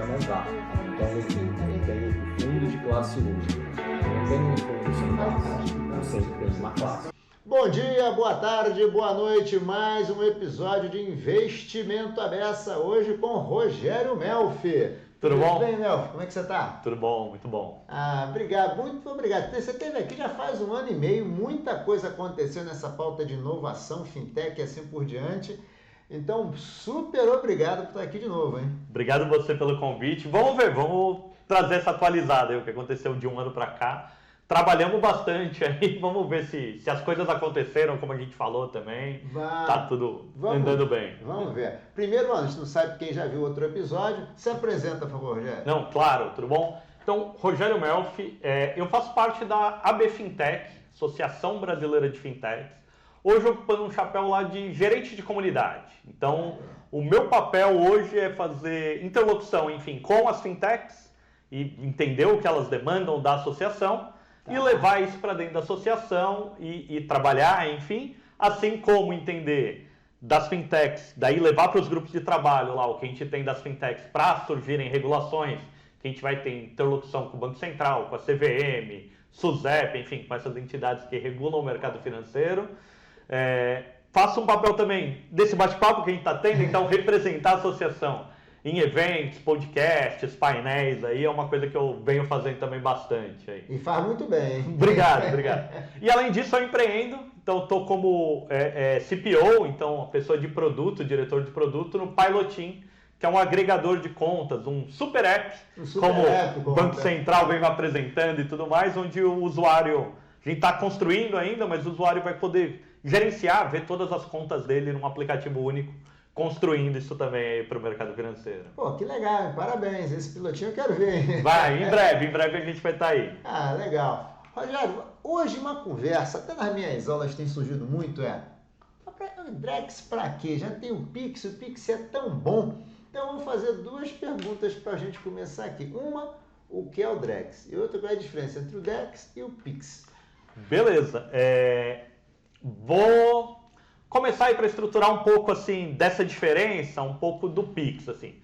vai montar. Então, tem o fundo de classe única. Não tem um fundo sem classe, não sempre tem uma classe. Bom dia, boa tarde, boa noite. Mais um episódio de Investimento à Beça, hoje com Rogério Melfi. Tudo bom? Tudo bem, Melfi? Como é que você está? Tudo bom, muito bom. Obrigado, muito obrigado. Você esteve aqui já faz 1 ano e meio, muita coisa aconteceu nessa pauta de inovação, fintech e assim por diante. Então, super obrigado por estar aqui de novo, hein? Obrigado você pelo convite. Vamos ver, vamos trazer essa atualizada aí, o que aconteceu de 1 ano para cá. Trabalhamos bastante aí, vamos ver se as coisas aconteceram como a gente falou também. Tá tudo andando bem. Vamos ver. Primeiro, a gente não sabe quem já viu outro episódio. Se apresenta, por favor, Rogério. Não, claro, tudo bom? Então, Rogério Melfi, eu faço parte da AB Fintech, Associação Brasileira de Fintechs. Hoje ocupando um chapéu lá de gerente de comunidade. Então, o meu papel hoje é fazer interlocução, enfim, com as fintechs e entender o que elas demandam da associação e levar isso para dentro da associação e trabalhar, enfim, assim como entender das fintechs, daí levar para os grupos de trabalho lá o que a gente tem das fintechs para surgirem regulações, que a gente vai ter interlocução com o Banco Central, com a CVM, SUSEP, enfim, com essas entidades que regulam o mercado financeiro. Faço um papel também desse bate-papo que a gente está tendo, então representar a associação em eventos, podcasts, painéis, aí é uma coisa que eu venho fazendo também bastante. Aí. E faz muito bem, hein? Obrigado. E além disso eu empreendo, então estou como CPO, então a pessoa de produto, diretor de produto no Pilotin, que é um agregador de contas, um super app, como o Banco Central vem me apresentando e tudo mais, onde o usuário, a gente está construindo ainda, mas o usuário vai poder gerenciar, ver todas as contas dele num aplicativo único, construindo isso também aí para o mercado financeiro. Pô, que legal, hein? Parabéns, esse pilotinho eu quero ver. Vai, em breve a gente vai estar aí. Legal. Rogério, hoje uma conversa, até nas minhas aulas tem surgido muito, o Drex para quê? Já tem o Pix é tão bom. Então vamos fazer 2 perguntas para a gente começar aqui. Uma, o que é o Drex? E outra, qual é a diferença entre o Drex e o Pix? Beleza. Vou começar aí para estruturar um pouco assim dessa diferença, um pouco do Pix. Assim.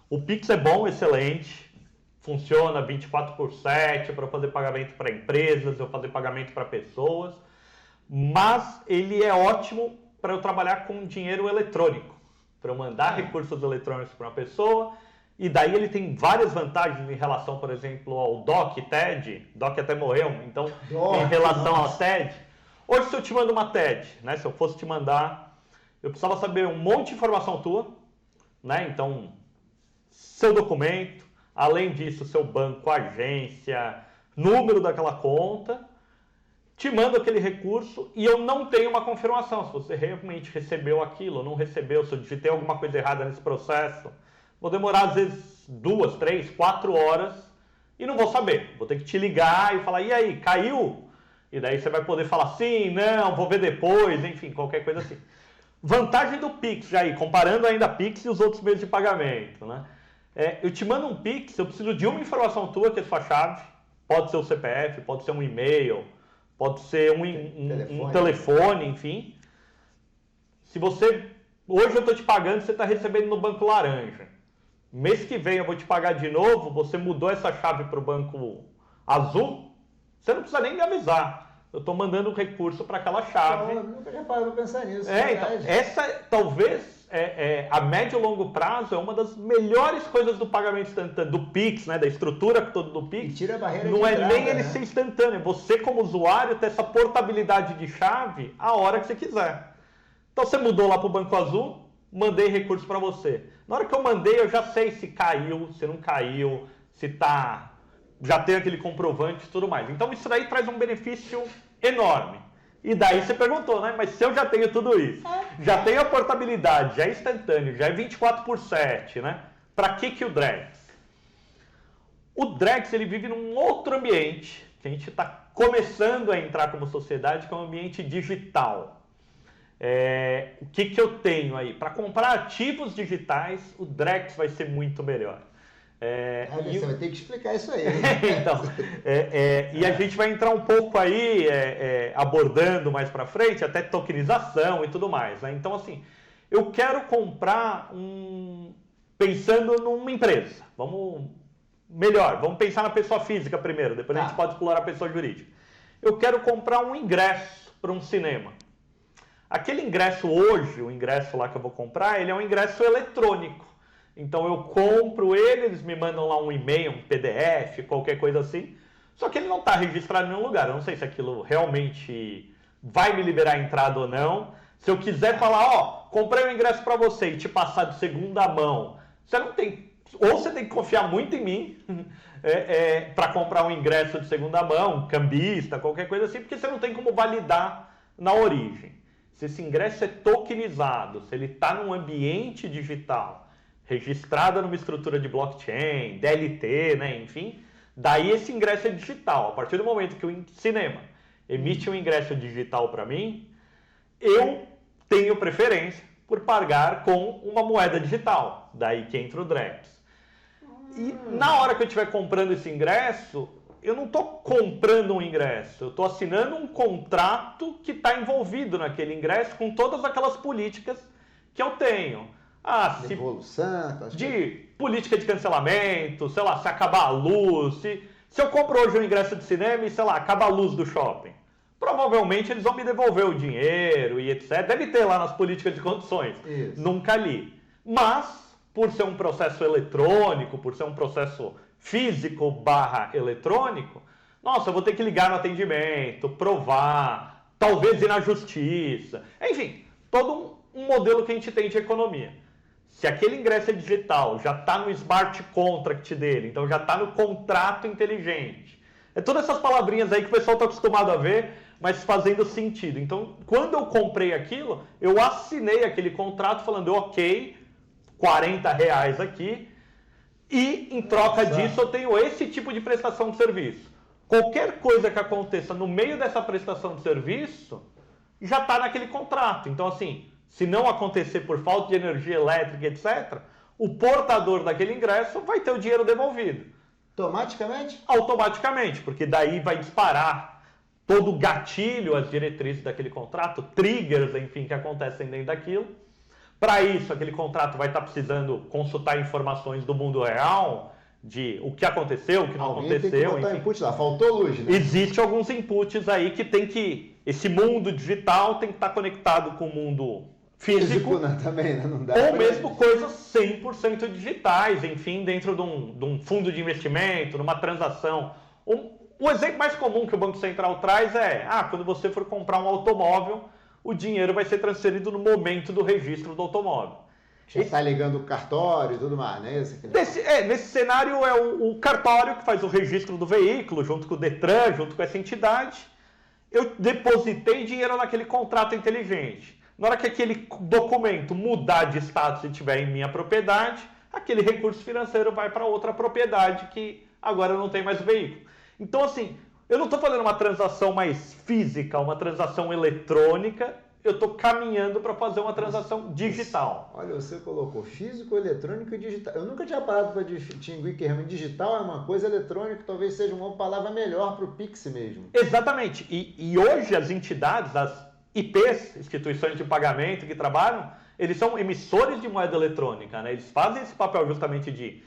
O Pix é bom, excelente, funciona 24/7 para fazer pagamento para empresas, eu fazer pagamento para pessoas, mas ele é ótimo para eu trabalhar com dinheiro eletrônico, para eu mandar recursos eletrônicos para uma pessoa, e daí ele tem várias vantagens em relação, por exemplo, ao DOC, TED, DOC até morreu, então em relação ao TED. Hoje, se eu te mando uma TED, né, se eu fosse te mandar, eu precisava saber um monte de informação tua, né, então, seu documento, além disso, seu banco, agência, número daquela conta, te mando aquele recurso e eu não tenho uma confirmação se você realmente recebeu aquilo, não recebeu, se eu digitei alguma coisa errada nesse processo. Vou demorar, às vezes, 2, 3, 4 horas e não vou saber. Vou ter que te ligar e falar, e aí, caiu? E daí você vai poder falar sim, não, vou ver depois, enfim, qualquer coisa assim. Vantagem do Pix, já aí, comparando ainda Pix e os outros meios de pagamento, né? Eu te mando um Pix, eu preciso de uma informação tua, que é sua chave, pode ser o CPF, pode ser um e-mail, pode ser um telefone, enfim. Se você, hoje eu estou te pagando, você está recebendo no Banco Laranja. Mês que vem eu vou te pagar de novo, você mudou essa chave para o Banco Azul, você não precisa nem me avisar. Eu estou mandando um recurso para aquela chave. Eu nunca já parei para pensar nisso. Então, essa talvez a médio e longo prazo é uma das melhores coisas do pagamento instantâneo, do Pix, né, da estrutura toda do Pix. E tira a barreira não de é entrada, nem ele ser instantâneo, é você como usuário ter essa portabilidade de chave a hora que você quiser. Então você mudou lá para o Banco Azul, mandei recurso para você. Na hora que eu mandei, eu já sei se caiu, se não caiu, se tá, já tem aquele comprovante e tudo mais. Então isso daí traz um benefício enorme. E daí você perguntou, né? Mas se eu já tenho tudo isso, já tenho a portabilidade, já é instantâneo, já é 24/7, né? Para que o Drex? O Drex, ele vive num outro ambiente, que a gente está começando a entrar como sociedade, que é um ambiente digital. O que eu tenho aí? Para comprar ativos digitais, o Drex vai ser muito melhor. Você vai ter que explicar isso aí. Então, e a gente vai entrar um pouco aí, abordando mais para frente, até tokenização e tudo mais. Né? Então, assim, eu quero comprar pensando numa empresa. Vamos pensar na pessoa física primeiro, depois a gente pode explorar a pessoa jurídica. Eu quero comprar um ingresso para um cinema. Aquele ingresso hoje, o ingresso lá que eu vou comprar, ele é um ingresso eletrônico. Então eu compro ele, eles me mandam lá um e-mail, um PDF, qualquer coisa assim. Só que ele não está registrado em nenhum lugar. Eu não sei se aquilo realmente vai me liberar a entrada ou não. Se eu quiser falar, comprei um ingresso para você e te passar de segunda mão, você não tem... Ou você tem que confiar muito em mim para comprar um ingresso de segunda mão, cambista, qualquer coisa assim, porque você não tem como validar na origem. Se esse ingresso é tokenizado, se ele está num ambiente digital, registrado numa estrutura de blockchain, DLT, né, enfim, daí esse ingresso é digital. A partir do momento que o cinema emite um ingresso digital para mim, eu tenho preferência por pagar com uma moeda digital. Daí que entra o Drex. E na hora que eu estiver comprando esse ingresso, eu não estou comprando um ingresso, eu estou assinando um contrato que está envolvido naquele ingresso com todas aquelas políticas que eu tenho. Devolução, de política de cancelamento, sei lá, se acabar a luz, se eu compro hoje um ingresso de cinema e, sei lá, acaba a luz do shopping. Provavelmente eles vão me devolver o dinheiro e etc. Deve ter lá nas políticas de condições. Isso. Nunca li. Mas, por ser um processo eletrônico, por ser um processo físico/eletrônico, nossa, eu vou ter que ligar no atendimento, provar, talvez ir na justiça. Enfim, todo um modelo que a gente tem de economia. Se aquele ingresso é digital, já está no smart contract dele, então já está no contrato inteligente. É todas essas palavrinhas aí que o pessoal está acostumado a ver, mas fazendo sentido. Então, quando eu comprei aquilo, eu assinei aquele contrato falando, ok, R$40 aqui, e em troca disso eu tenho esse tipo de prestação de serviço. Qualquer coisa que aconteça no meio dessa prestação de serviço, já está naquele contrato. Então, assim, se não acontecer por falta de energia elétrica, etc., o portador daquele ingresso vai ter o dinheiro devolvido. Automaticamente? Automaticamente, porque daí vai disparar todo o gatilho, as diretrizes daquele contrato, triggers, enfim, que acontecem dentro daquilo. Para isso, aquele contrato vai estar precisando consultar informações do mundo real, de o que aconteceu, o que não aconteceu. Tem que botar input lá, faltou luz, né? Existem alguns inputs aí que tem que... Esse mundo digital tem que estar conectado com o mundo físico, né, também, né? Não dá ou mesmo coisas 100% digitais, enfim, dentro de um fundo de investimento, numa transação. O exemplo mais comum que o Banco Central traz é, quando você for comprar um automóvel, o dinheiro vai ser transferido no momento do registro do automóvel. Já está ligando o cartório e tudo mais, né? Nesse cenário é o cartório que faz o registro do veículo, junto com o Detran, junto com essa entidade. Eu depositei dinheiro naquele contrato inteligente. Na hora que aquele documento mudar de status e estiver em minha propriedade, aquele recurso financeiro vai para outra propriedade que agora não tem mais o veículo. Então, assim, eu não estou fazendo uma transação mais física, uma transação eletrônica, eu estou caminhando para fazer uma transação digital. Olha, você colocou físico, eletrônico e digital. Eu nunca tinha parado para distinguir que realmente digital é uma coisa, eletrônica talvez seja uma palavra melhor para o Pix mesmo. Exatamente. E hoje as entidades, as IPs, instituições de pagamento que trabalham, eles são emissores de moeda eletrônica, né? Eles fazem esse papel justamente de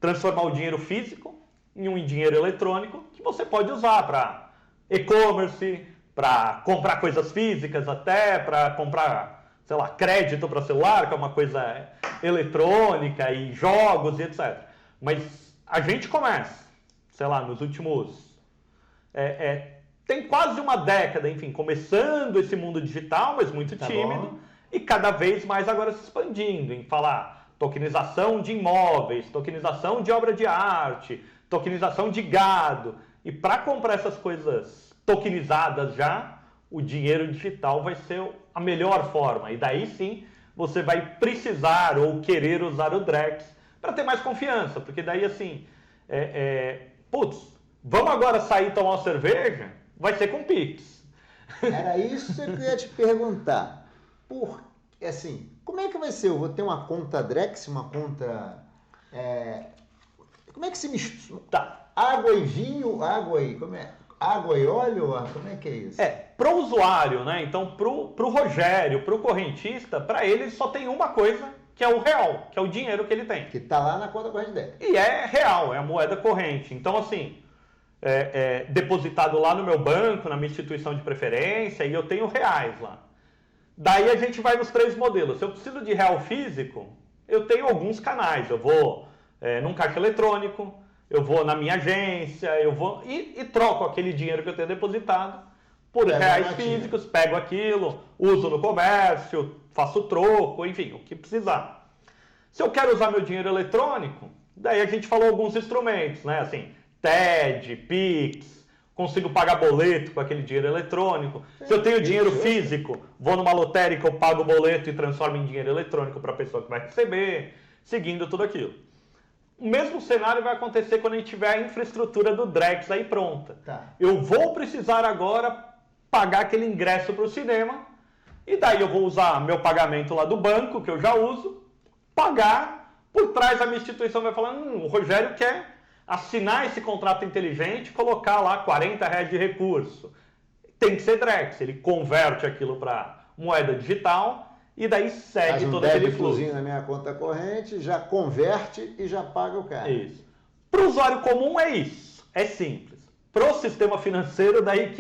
transformar o dinheiro físico em um dinheiro eletrônico que você pode usar para e-commerce, para comprar coisas físicas até, para comprar, sei lá, crédito para celular, que é uma coisa eletrônica, e jogos e etc. Mas a gente começa, sei lá, nos últimos... tem quase uma década, enfim, começando esse mundo digital, mas muito tímido, e cada vez mais agora se expandindo em falar tokenização de imóveis, tokenização de obra de arte, tokenização de gado. E para comprar essas coisas tokenizadas já, o dinheiro digital vai ser a melhor forma. E daí sim, você vai precisar ou querer usar o Drex para ter mais confiança. Porque daí assim, vamos agora sair e tomar uma cerveja? Vai ser com Pix. Era isso que eu ia te perguntar. Como é que vai ser? Eu vou ter uma conta Drex, uma conta... Como é que se mistura? Tá. Água e vinho, água e... Como é? Água e óleo? Como é que é isso? Para o usuário, né? Então, para o Rogério, para o correntista, para ele só tem uma coisa que é o real, que é o dinheiro que ele tem. Que está lá na conta corrente dele. E é real, é a moeda corrente. Então, assim, depositado lá no meu banco, na minha instituição de preferência, e eu tenho reais lá. Daí a gente vai nos 3 modelos. Se eu preciso de real físico, eu tenho alguns canais. Eu vou num caixa eletrônico, eu vou na minha agência, eu vou e troco aquele dinheiro que eu tenho depositado por reais físicos, pego aquilo, uso no comércio, faço troco, enfim, o que precisar. Se eu quero usar meu dinheiro eletrônico, daí a gente falou alguns instrumentos, né? Assim, TED, Pix, consigo pagar boleto com aquele dinheiro eletrônico. Se eu tenho dinheiro físico, vou numa lotérica, eu pago o boleto e transformo em dinheiro eletrônico para a pessoa que vai receber, seguindo tudo aquilo. O mesmo cenário vai acontecer quando a gente tiver a infraestrutura do Drex aí pronta. Tá. Eu vou precisar agora pagar aquele ingresso para o cinema, e daí eu vou usar meu pagamento lá do banco, que eu já uso, pagar, por trás a minha instituição vai falar, o Rogério quer assinar esse contrato inteligente, colocar lá R$40 de recurso. Tem que ser Drex, ele converte aquilo para moeda digital e daí segue todo aquele fluxo. Na minha conta corrente, já converte e já paga o cara. Isso. Para o usuário comum é isso, é simples. Para o sistema financeiro, daí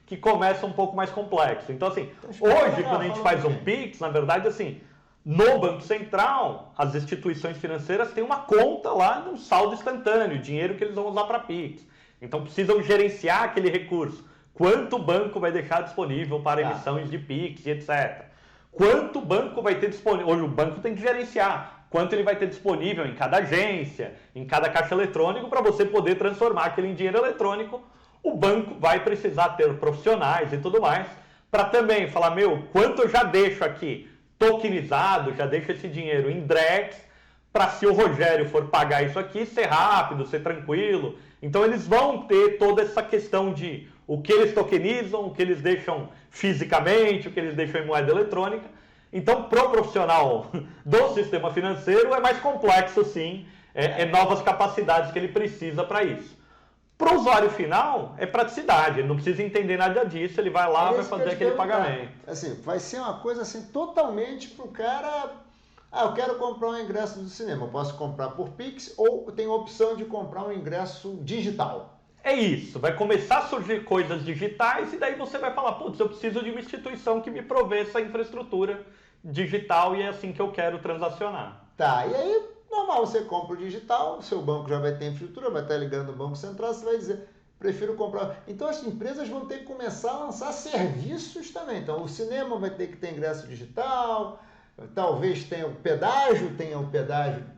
que começa um pouco mais complexo. Então, assim, hoje, quando a gente faz um Pix, na verdade, assim, no Banco Central, as instituições financeiras têm uma conta lá de um saldo instantâneo, dinheiro que eles vão usar para Pix. Então, precisam gerenciar aquele recurso. Quanto o banco vai deixar disponível para emissões de Pix e etc. Quanto o banco vai ter disponível. Hoje o banco tem que gerenciar. Quanto ele vai ter disponível em cada agência, em cada caixa eletrônico, para você poder transformar aquele em dinheiro eletrônico. O banco vai precisar ter profissionais e tudo mais, para também falar, quanto eu já deixo aqui tokenizado, já deixo esse dinheiro em Drex, para se o Rogério for pagar isso aqui, ser rápido, ser tranquilo. Então eles vão ter toda essa questão de o que eles tokenizam, o que eles deixam fisicamente, o que eles deixam em moeda eletrônica. Então, pro profissional do sistema financeiro é mais complexo, sim, novas capacidades que ele precisa para isso. Para o usuário final, é praticidade, ele não precisa entender nada disso, ele vai lá e vai fazer aquele pagamento. Assim, vai ser uma coisa assim, totalmente para o cara... eu quero comprar um ingresso do cinema, eu posso comprar por Pix ou tenho a opção de comprar um ingresso digital. É isso, vai começar a surgir coisas digitais e daí você vai falar, putz, eu preciso de uma instituição que me provê essa infraestrutura digital e é assim que eu quero transacionar. Tá, e aí, normal, você compra o digital, seu banco já vai ter infraestrutura, vai estar ligando no Banco Central, você vai dizer, prefiro comprar. Então as empresas vão ter que começar a lançar serviços também. Então o cinema vai ter que ter ingresso digital, talvez tenha o pedágio,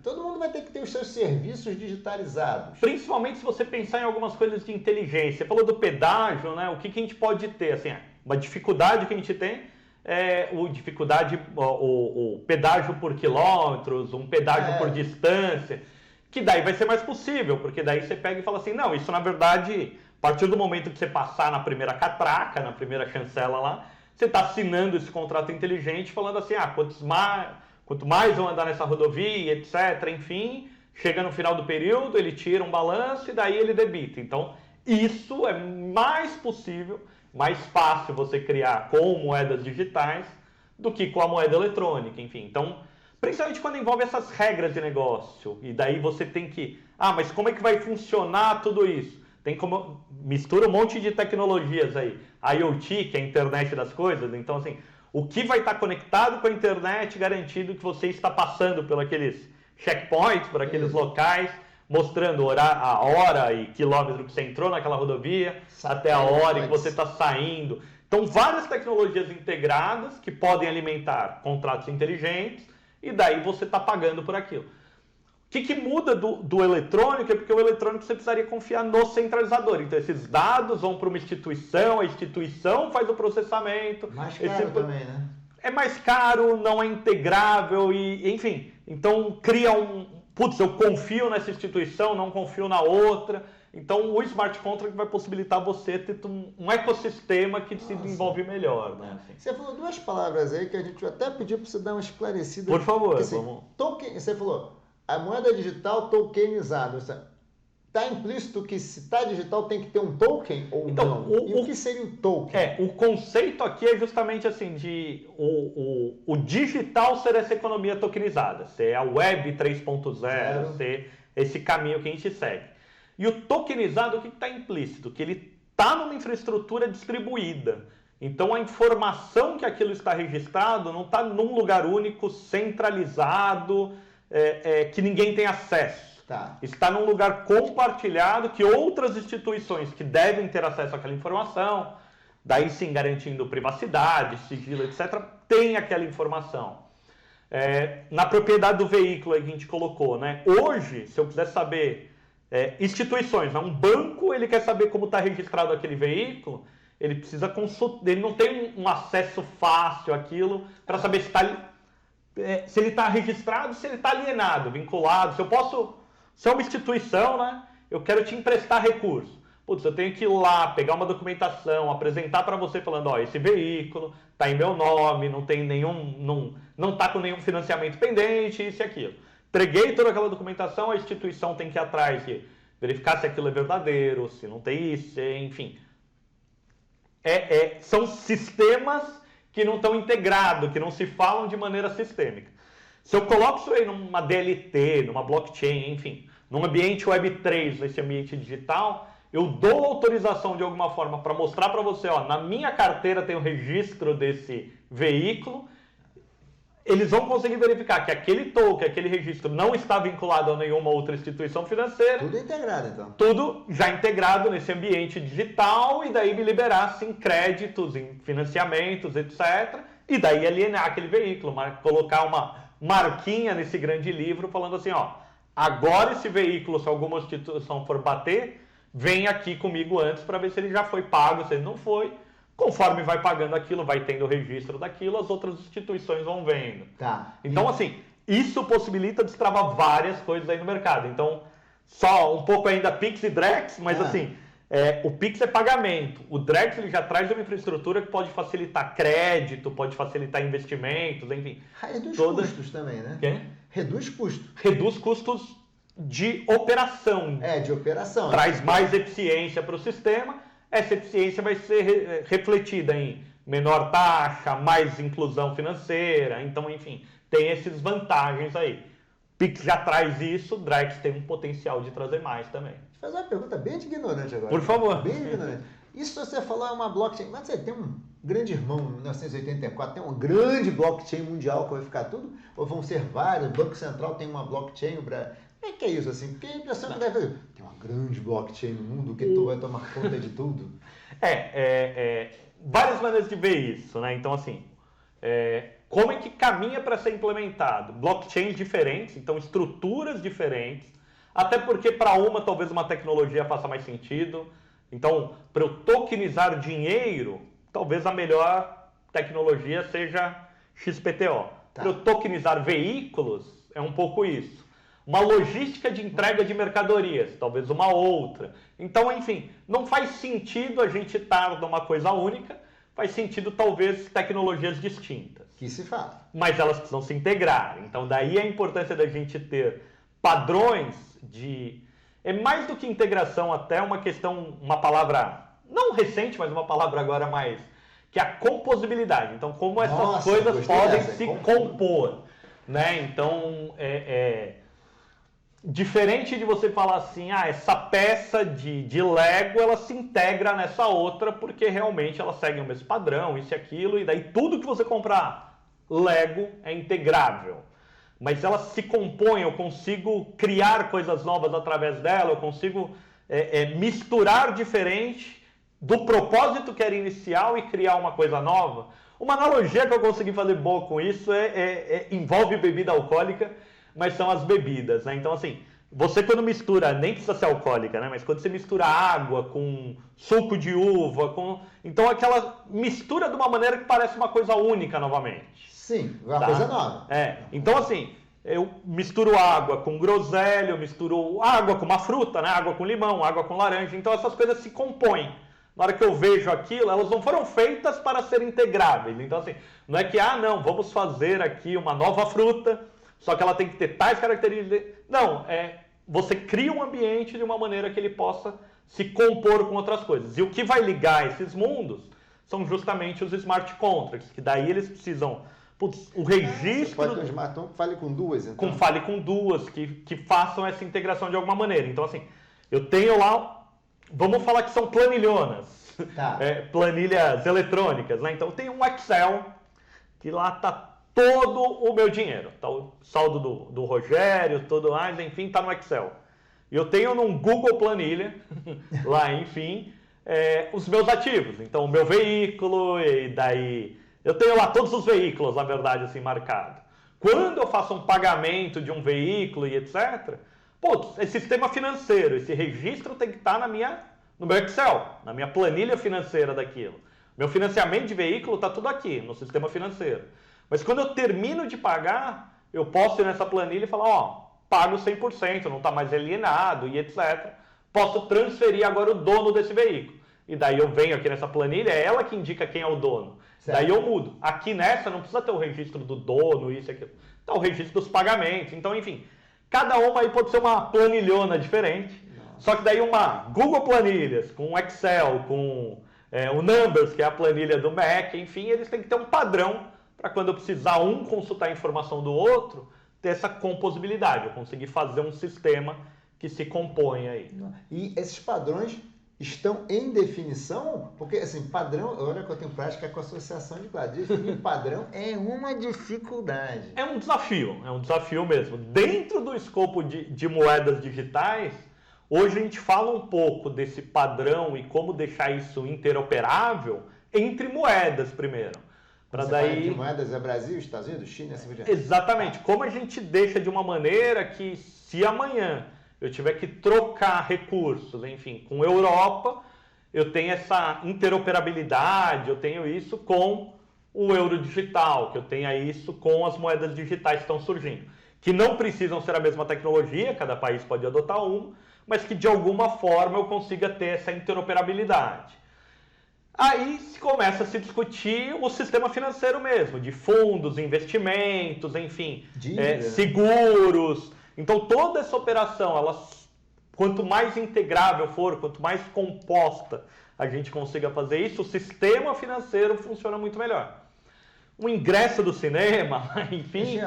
todo mundo vai ter que ter os seus serviços digitalizados. Principalmente se você pensar em algumas coisas de inteligência. Você falou do pedágio, né? O que a gente pode ter? Assim, uma dificuldade que a gente tem é o pedágio por quilômetros, um pedágio por distância, que daí vai ser mais possível, porque daí você pega e fala assim, não, isso na verdade, a partir do momento que você passar na primeira catraca, na primeira chancela lá, você está assinando esse contrato inteligente falando assim, quanto mais eu andar nessa rodovia, etc., enfim, chega no final do período, ele tira um balanço e daí ele debita. Então, isso é mais possível, mais fácil você criar com moedas digitais do que com a moeda eletrônica, enfim. Então, principalmente quando envolve essas regras de negócio, e daí você tem que... mas como é que vai funcionar tudo isso? Tem como... Mistura um monte de tecnologias aí. A IoT, que é a internet das coisas. Então, assim, o que vai estar conectado com a internet garantindo que você está passando por aqueles checkpoints, por aqueles locais, mostrando a hora e quilômetro que você entrou naquela rodovia, até a hora que você está saindo. Então, várias tecnologias integradas que podem alimentar contratos inteligentes e daí você está pagando por aquilo. O que muda do eletrônico é porque o eletrônico você precisaria confiar no centralizador. Então, esses dados vão para uma instituição, a instituição faz o processamento. Mais caro também, né? É mais caro, não é integrável, e enfim. Então, cria eu confio nessa instituição, não confio na outra. Então, o Smart Contract vai possibilitar você ter um ecossistema que se desenvolve melhor. Né? Assim. Você falou duas palavras aí que a gente vai até pedir para você dar uma esclarecida. Por favor, assim, vamos... Você falou... A moeda digital tokenizada. Está implícito que se está digital tem que ter um token ou Então, não? E o que seria o token? O conceito aqui é justamente assim, de o digital ser essa economia tokenizada, ser a web 3.0, ser esse caminho que a gente segue. E o tokenizado, o que está implícito? Que ele está numa infraestrutura distribuída. Então, a informação que aquilo está registrado não está num lugar único, centralizado, que ninguém tem acesso. Tá. Está num lugar compartilhado que outras instituições que devem ter acesso àquela informação, daí sim garantindo privacidade, sigilo, etc., tem aquela informação. Na propriedade do veículo que a gente colocou, né? Hoje, se eu quiser saber instituições, né? Um banco, ele quer saber como está registrado aquele veículo, ele precisa consultar, ele não tem um acesso fácil àquilo para saber se ele está registrado, se ele está alienado, vinculado, se é uma instituição, né? Eu quero te emprestar recurso. Putz, eu tenho que ir lá, pegar uma documentação, apresentar para você falando, ó, esse veículo está em meu nome, não tem não está com nenhum financiamento pendente, isso e aquilo. Entreguei toda aquela documentação, a instituição tem que ir atrás de verificar se aquilo é verdadeiro, se não tem isso, enfim. São sistemas que não estão integrados, que não se falam de maneira sistêmica. Se eu coloco isso aí numa DLT, numa blockchain, enfim, num ambiente Web3, nesse ambiente digital, eu dou autorização de alguma forma para mostrar para você, ó, na minha carteira tem o registro desse veículo, eles vão conseguir verificar que aquele token, aquele registro não está vinculado a nenhuma outra instituição financeira. Tudo integrado, então. Tudo já integrado nesse ambiente digital e daí me liberar, sim, créditos, em financiamentos, etc. E daí alienar aquele veículo, colocar uma marquinha nesse grande livro falando assim, ó, agora esse veículo, se alguma instituição for bater, vem aqui comigo antes para ver se ele já foi pago, se ele não foi. Conforme vai pagando aquilo, vai tendo o registro daquilo, as outras instituições vão vendo. Tá. Então, assim, isso possibilita destravar várias coisas aí no mercado. Então, só um pouco ainda Pix e Drex, mas assim, o Pix é pagamento. O Drex ele já traz uma infraestrutura que pode facilitar crédito, pode facilitar investimentos, enfim. Reduz custos também, né? Quê? Reduz custos. Reduz custos de operação. De operação. Traz mais eficiência para o sistema. Essa eficiência vai ser refletida em menor taxa, mais inclusão financeira. Então, enfim, tem essas vantagens aí. Pix já traz isso, Drex tem um potencial de trazer mais também. Deixa eu fazer uma pergunta bem de ignorante agora. Por favor. Bem ignorante. Isso você falou é uma blockchain, mas você tem um grande irmão, em 1984, tem uma grande blockchain mundial que vai ficar tudo? Ou vão ser vários? O Banco Central tem uma blockchain, como é que é isso assim? Porque a impressão que deve tem uma grande blockchain no mundo que tu vai tomar conta de tudo. Várias maneiras de ver isso, né? Então, assim, como é que caminha para ser implementado? Blockchains diferentes, então estruturas diferentes, até porque para uma talvez uma tecnologia faça mais sentido. Então, para eu tokenizar dinheiro, talvez a melhor tecnologia seja XPTO. Tá. Para eu tokenizar veículos, é um pouco isso. Uma logística de entrega de mercadorias, talvez uma outra. Então, enfim, não faz sentido a gente estar numa coisa única, faz sentido talvez tecnologias distintas. Que se fala. Mas elas precisam se integrar. Então, daí a importância da gente ter padrões de... É mais do que integração, até uma questão, uma palavra, não recente, mas uma palavra agora mais, que é a composibilidade. Então, como essas coisas podem se compor, né? Então, diferente de você falar assim, essa peça de Lego, ela se integra nessa outra, porque realmente elas seguem o mesmo padrão, isso e aquilo, e daí tudo que você comprar Lego é integrável. Mas ela se compõe, eu consigo criar coisas novas através dela, eu consigo misturar diferente do propósito que era inicial e criar uma coisa nova. Uma analogia que eu consegui fazer boa com isso envolve bebida alcoólica, mas são as bebidas, né? Então, assim, você quando mistura, nem precisa ser alcoólica, né? Mas quando você mistura água com suco de uva, então aquela mistura de uma maneira que parece uma coisa única novamente. Sim, uma coisa nova. Então, assim, eu misturo água com groselha, eu misturo água com uma fruta, né? Água com limão, água com laranja. Então, essas coisas se compõem. Na hora que eu vejo aquilo, elas não foram feitas para serem integráveis. Então, assim, não é que, não, vamos fazer aqui uma nova fruta, só que ela tem que ter tais características. Não, você cria um ambiente de uma maneira que ele possa se compor com outras coisas. E o que vai ligar esses mundos são justamente os smart contracts, que daí eles precisam... Putz, o registro... Você pode ter um smart contract que fale com duas, então. Fale com duas, que façam essa integração de alguma maneira. Então, assim, eu tenho lá... Vamos falar que são planilhonas. Tá. Planilhas eletrônicas, né? Então, eu tenho um Excel, que lá está todo o meu dinheiro. Tá o saldo do Rogério, todo... enfim, está no Excel. E eu tenho num Google Planilha, lá, enfim, os meus ativos. Então, o meu veículo, e daí... Eu tenho lá todos os veículos, na verdade, assim, marcado. Quando eu faço um pagamento de um veículo e etc., esse sistema financeiro, esse registro tem que estar no meu Excel, na minha planilha financeira daquilo. Meu financiamento de veículo está tudo aqui, no sistema financeiro. Mas quando eu termino de pagar, eu posso ir nessa planilha e falar, pago 100%, não está mais alienado e etc. Posso transferir agora o dono desse veículo. E daí eu venho aqui nessa planilha, é ela que indica quem é o dono. Certo. Daí eu mudo. Aqui nessa não precisa ter o registro do dono, isso e aquilo. Tá o registro dos pagamentos. Então, enfim, cada uma aí pode ser uma planilhona diferente. Nossa. Só que daí uma Google Planilhas, com Excel, com o Numbers, que é a planilha do Mac, enfim, eles têm que ter um padrão para quando eu precisar consultar a informação do outro, ter essa composibilidade, eu conseguir fazer um sistema que se compõe aí. E esses padrões estão em definição? Porque, assim, padrão, olha que eu tenho prática com a associação de classes. Definir padrão é uma dificuldade. É um desafio mesmo. Dentro do escopo de moedas digitais, hoje a gente fala um pouco desse padrão e como deixar isso interoperável entre moedas primeiro. Para daí entre moedas é Brasil, Estados Unidos, China, assim por diante. Exatamente. Como a gente deixa de uma maneira que, se amanhã eu tiver que trocar recursos, enfim, com Europa, eu tenho essa interoperabilidade, eu tenho isso com o euro digital, que eu tenha isso com as moedas digitais que estão surgindo, que não precisam ser a mesma tecnologia, cada país pode adotar uma, mas que de alguma forma eu consiga ter essa interoperabilidade. Aí se começa a se discutir o sistema financeiro mesmo, de fundos, investimentos, enfim, seguros. Então toda essa operação, quanto mais integrável for, quanto mais composta a gente consiga fazer isso, o sistema financeiro funciona muito melhor. O ingresso do cinema, enfim,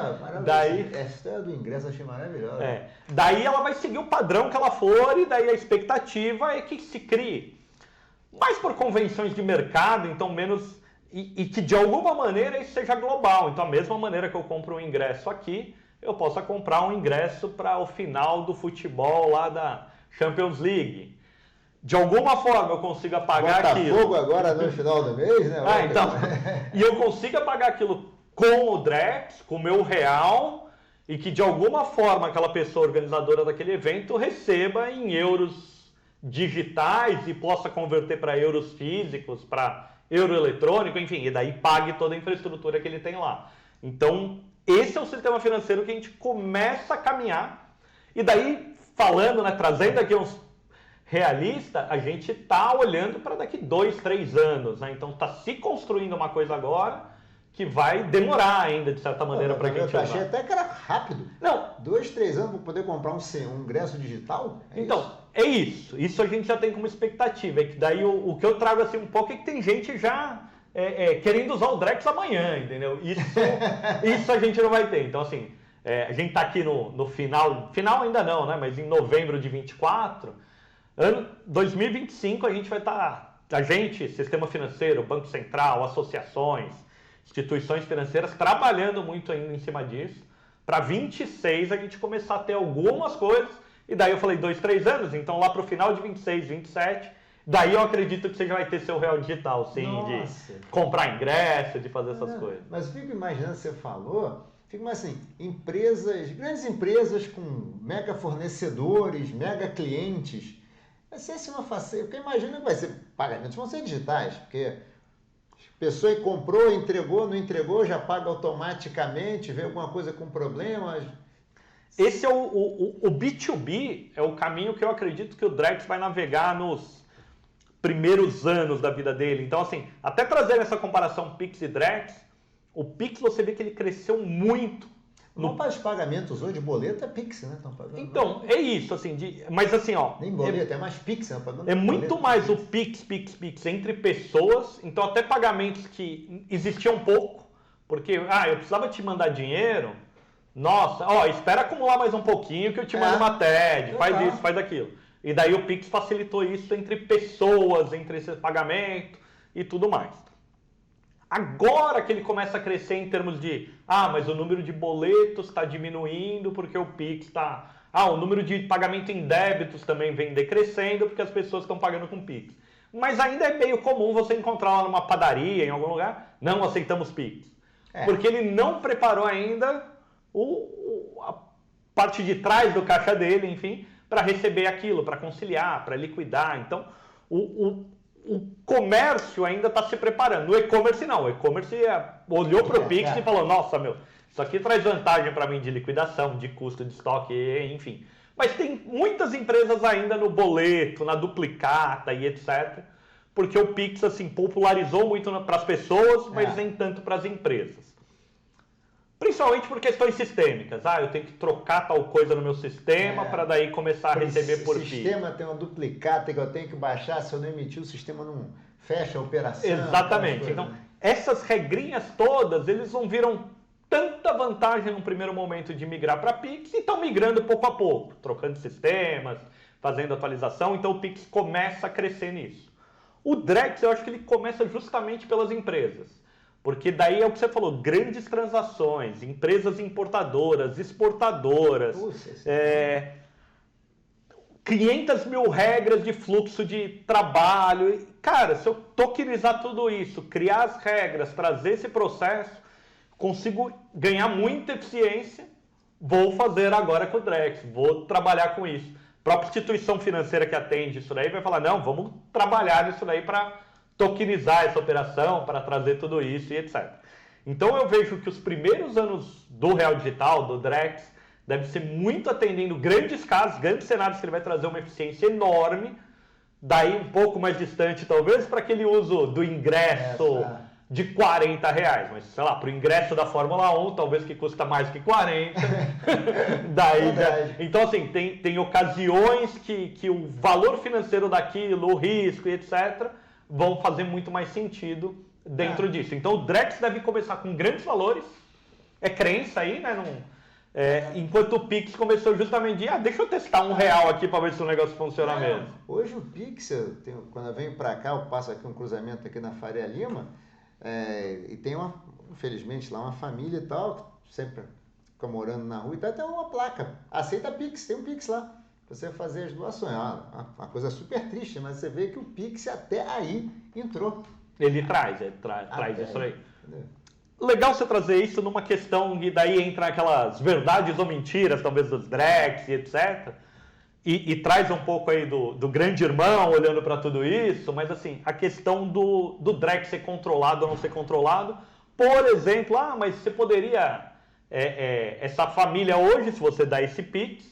daí... Essa história do ingresso eu achei maravilhosa. Daí ela vai seguir o padrão que ela for e daí a expectativa é que se crie. Mais por convenções de mercado, então menos... E que de alguma maneira isso seja global. Então a mesma maneira que eu compro um ingresso aqui, eu possa comprar um ingresso para o final do futebol lá da Champions League. De alguma forma eu consiga pagar aquilo. Botafogo agora no final do mês, né? Então, e eu consiga pagar aquilo com o Drex, com o meu real, e que de alguma forma aquela pessoa organizadora daquele evento receba em euros digitais e possa converter para euros físicos, para euro eletrônico, enfim, e daí pague toda a infraestrutura que ele tem lá. Então, esse é o sistema financeiro que a gente começa a caminhar. E daí, falando, trazendo aqui uns realistas, a gente está olhando para daqui 2, 3 anos. Então, está se construindo uma coisa agora que vai demorar ainda, de certa maneira, para a gente Eu achei até que era rápido. Não. 2, 3 anos para poder comprar um ingresso digital? É isso. Isso a gente já tem como expectativa. É que daí o que eu trago assim um pouco é que tem gente já querendo usar o Drex amanhã, entendeu? Isso a gente não vai ter. Então, assim, a gente está aqui no final ainda não, né? Mas em novembro de 24, ano 2025, a gente vai estar... sistema financeiro, Banco Central, associações, instituições financeiras, trabalhando muito ainda em cima disso. Para 26 a gente começar a ter algumas coisas, e daí eu falei 2, 3 anos, então lá para o final de 26, 27, daí eu acredito que você já vai ter seu real digital, sim, de comprar ingresso, de fazer essas coisas. Mas eu fico imaginando, você falou, fico assim, grandes empresas com mega fornecedores, mega clientes, vai ser assim uma facilidade, porque imagina que vai ser, pagamentos vão ser digitais, porque a pessoa comprou, entregou, não entregou, já paga automaticamente, vê alguma coisa com problemas. Esse é o B2B, é o caminho que eu acredito que o Drex vai navegar nos primeiros anos da vida dele. Então, assim, até trazendo essa comparação Pix e Drex, o Pix você vê que ele cresceu muito Não faz pagamentos hoje, boleto é Pix, né? Estão pagando. Então, é isso, assim, mas assim, ó... Nem boleto, é mais Pix, né? Pagando É muito boleto, mais o Pix entre pessoas, então até pagamentos que existiam pouco, porque, eu precisava te mandar dinheiro, nossa, espera acumular mais um pouquinho que eu te mando uma TED, faz isso, faz aquilo. E daí o Pix facilitou isso entre pessoas, entre esse pagamento e tudo mais. Agora que ele começa a crescer em termos de, mas o número de boletos está diminuindo porque o Pix está... o número de pagamento em débitos também vem decrescendo porque as pessoas estão pagando com Pix. Mas ainda é meio comum você encontrar lá numa padaria, em algum lugar, não aceitamos Pix. Porque ele não preparou ainda a parte de trás do caixa dele, enfim, para receber aquilo, para conciliar, para liquidar. Então, o comércio ainda está se preparando. O e-commerce não. O e-commerce olhou para o Pix e falou, nossa, isso aqui traz vantagem para mim de liquidação, de custo de estoque, enfim. Mas tem muitas empresas ainda no boleto, na duplicata e etc. Porque o Pix assim, popularizou muito para as pessoas, mas nem tanto para as empresas. Principalmente por questões sistêmicas. Eu tenho que trocar tal coisa no meu sistema para daí começar a receber por Pix. O sistema tem uma duplicata que eu tenho que baixar, se eu não emitir o sistema não fecha a operação. Exatamente. Então, essas regrinhas todas, eles não viram tanta vantagem no primeiro momento de migrar para Pix e estão migrando pouco a pouco, trocando sistemas, fazendo atualização. Então, o Pix começa a crescer nisso. O Drex, eu acho que ele começa justamente pelas empresas. Porque daí é o que você falou, grandes transações, empresas importadoras, exportadoras, 500 mil regras de fluxo de trabalho. Cara, se eu tokenizar tudo isso, criar as regras, trazer esse processo, consigo ganhar muita eficiência, vou fazer agora com o Drex, vou trabalhar com isso. A própria instituição financeira que atende isso daí vai falar, não, vamos trabalhar nisso daí para tokenizar essa operação, para trazer tudo isso e etc. Então eu vejo que os primeiros anos do Real Digital, do Drex, deve ser muito atendendo grandes casos, grandes cenários que ele vai trazer uma eficiência enorme, daí um pouco mais distante talvez para aquele uso do ingresso de R$40, mas sei lá, para o ingresso da Fórmula 1, talvez que custa mais que 40. Daí então assim, tem ocasiões que o valor financeiro daquilo, o risco e etc., vão fazer muito mais sentido dentro disso. Então o Drex deve começar com grandes valores, é crença aí, né? Enquanto o Pix começou justamente de, deixa eu testar R$1 aqui para ver se o negócio funciona mesmo. Hoje o Pix, quando eu venho para cá, eu passo aqui um cruzamento aqui na Faria Lima, e tem infelizmente lá uma família e tal, que sempre fica morando na rua e tal, tem uma placa, aceita Pix, tem um Pix lá. Você fazer as doações. Uma coisa super triste, mas você vê que o Pix até aí entrou. Ele traz isso aí. Legal você trazer isso numa questão e daí entra aquelas verdades ou mentiras, talvez dos Drex e etc. E traz um pouco aí do grande irmão olhando para tudo isso, mas assim, a questão do Drex ser controlado ou não ser controlado. Por exemplo, mas você poderia... essa família hoje, se você dá esse Pix,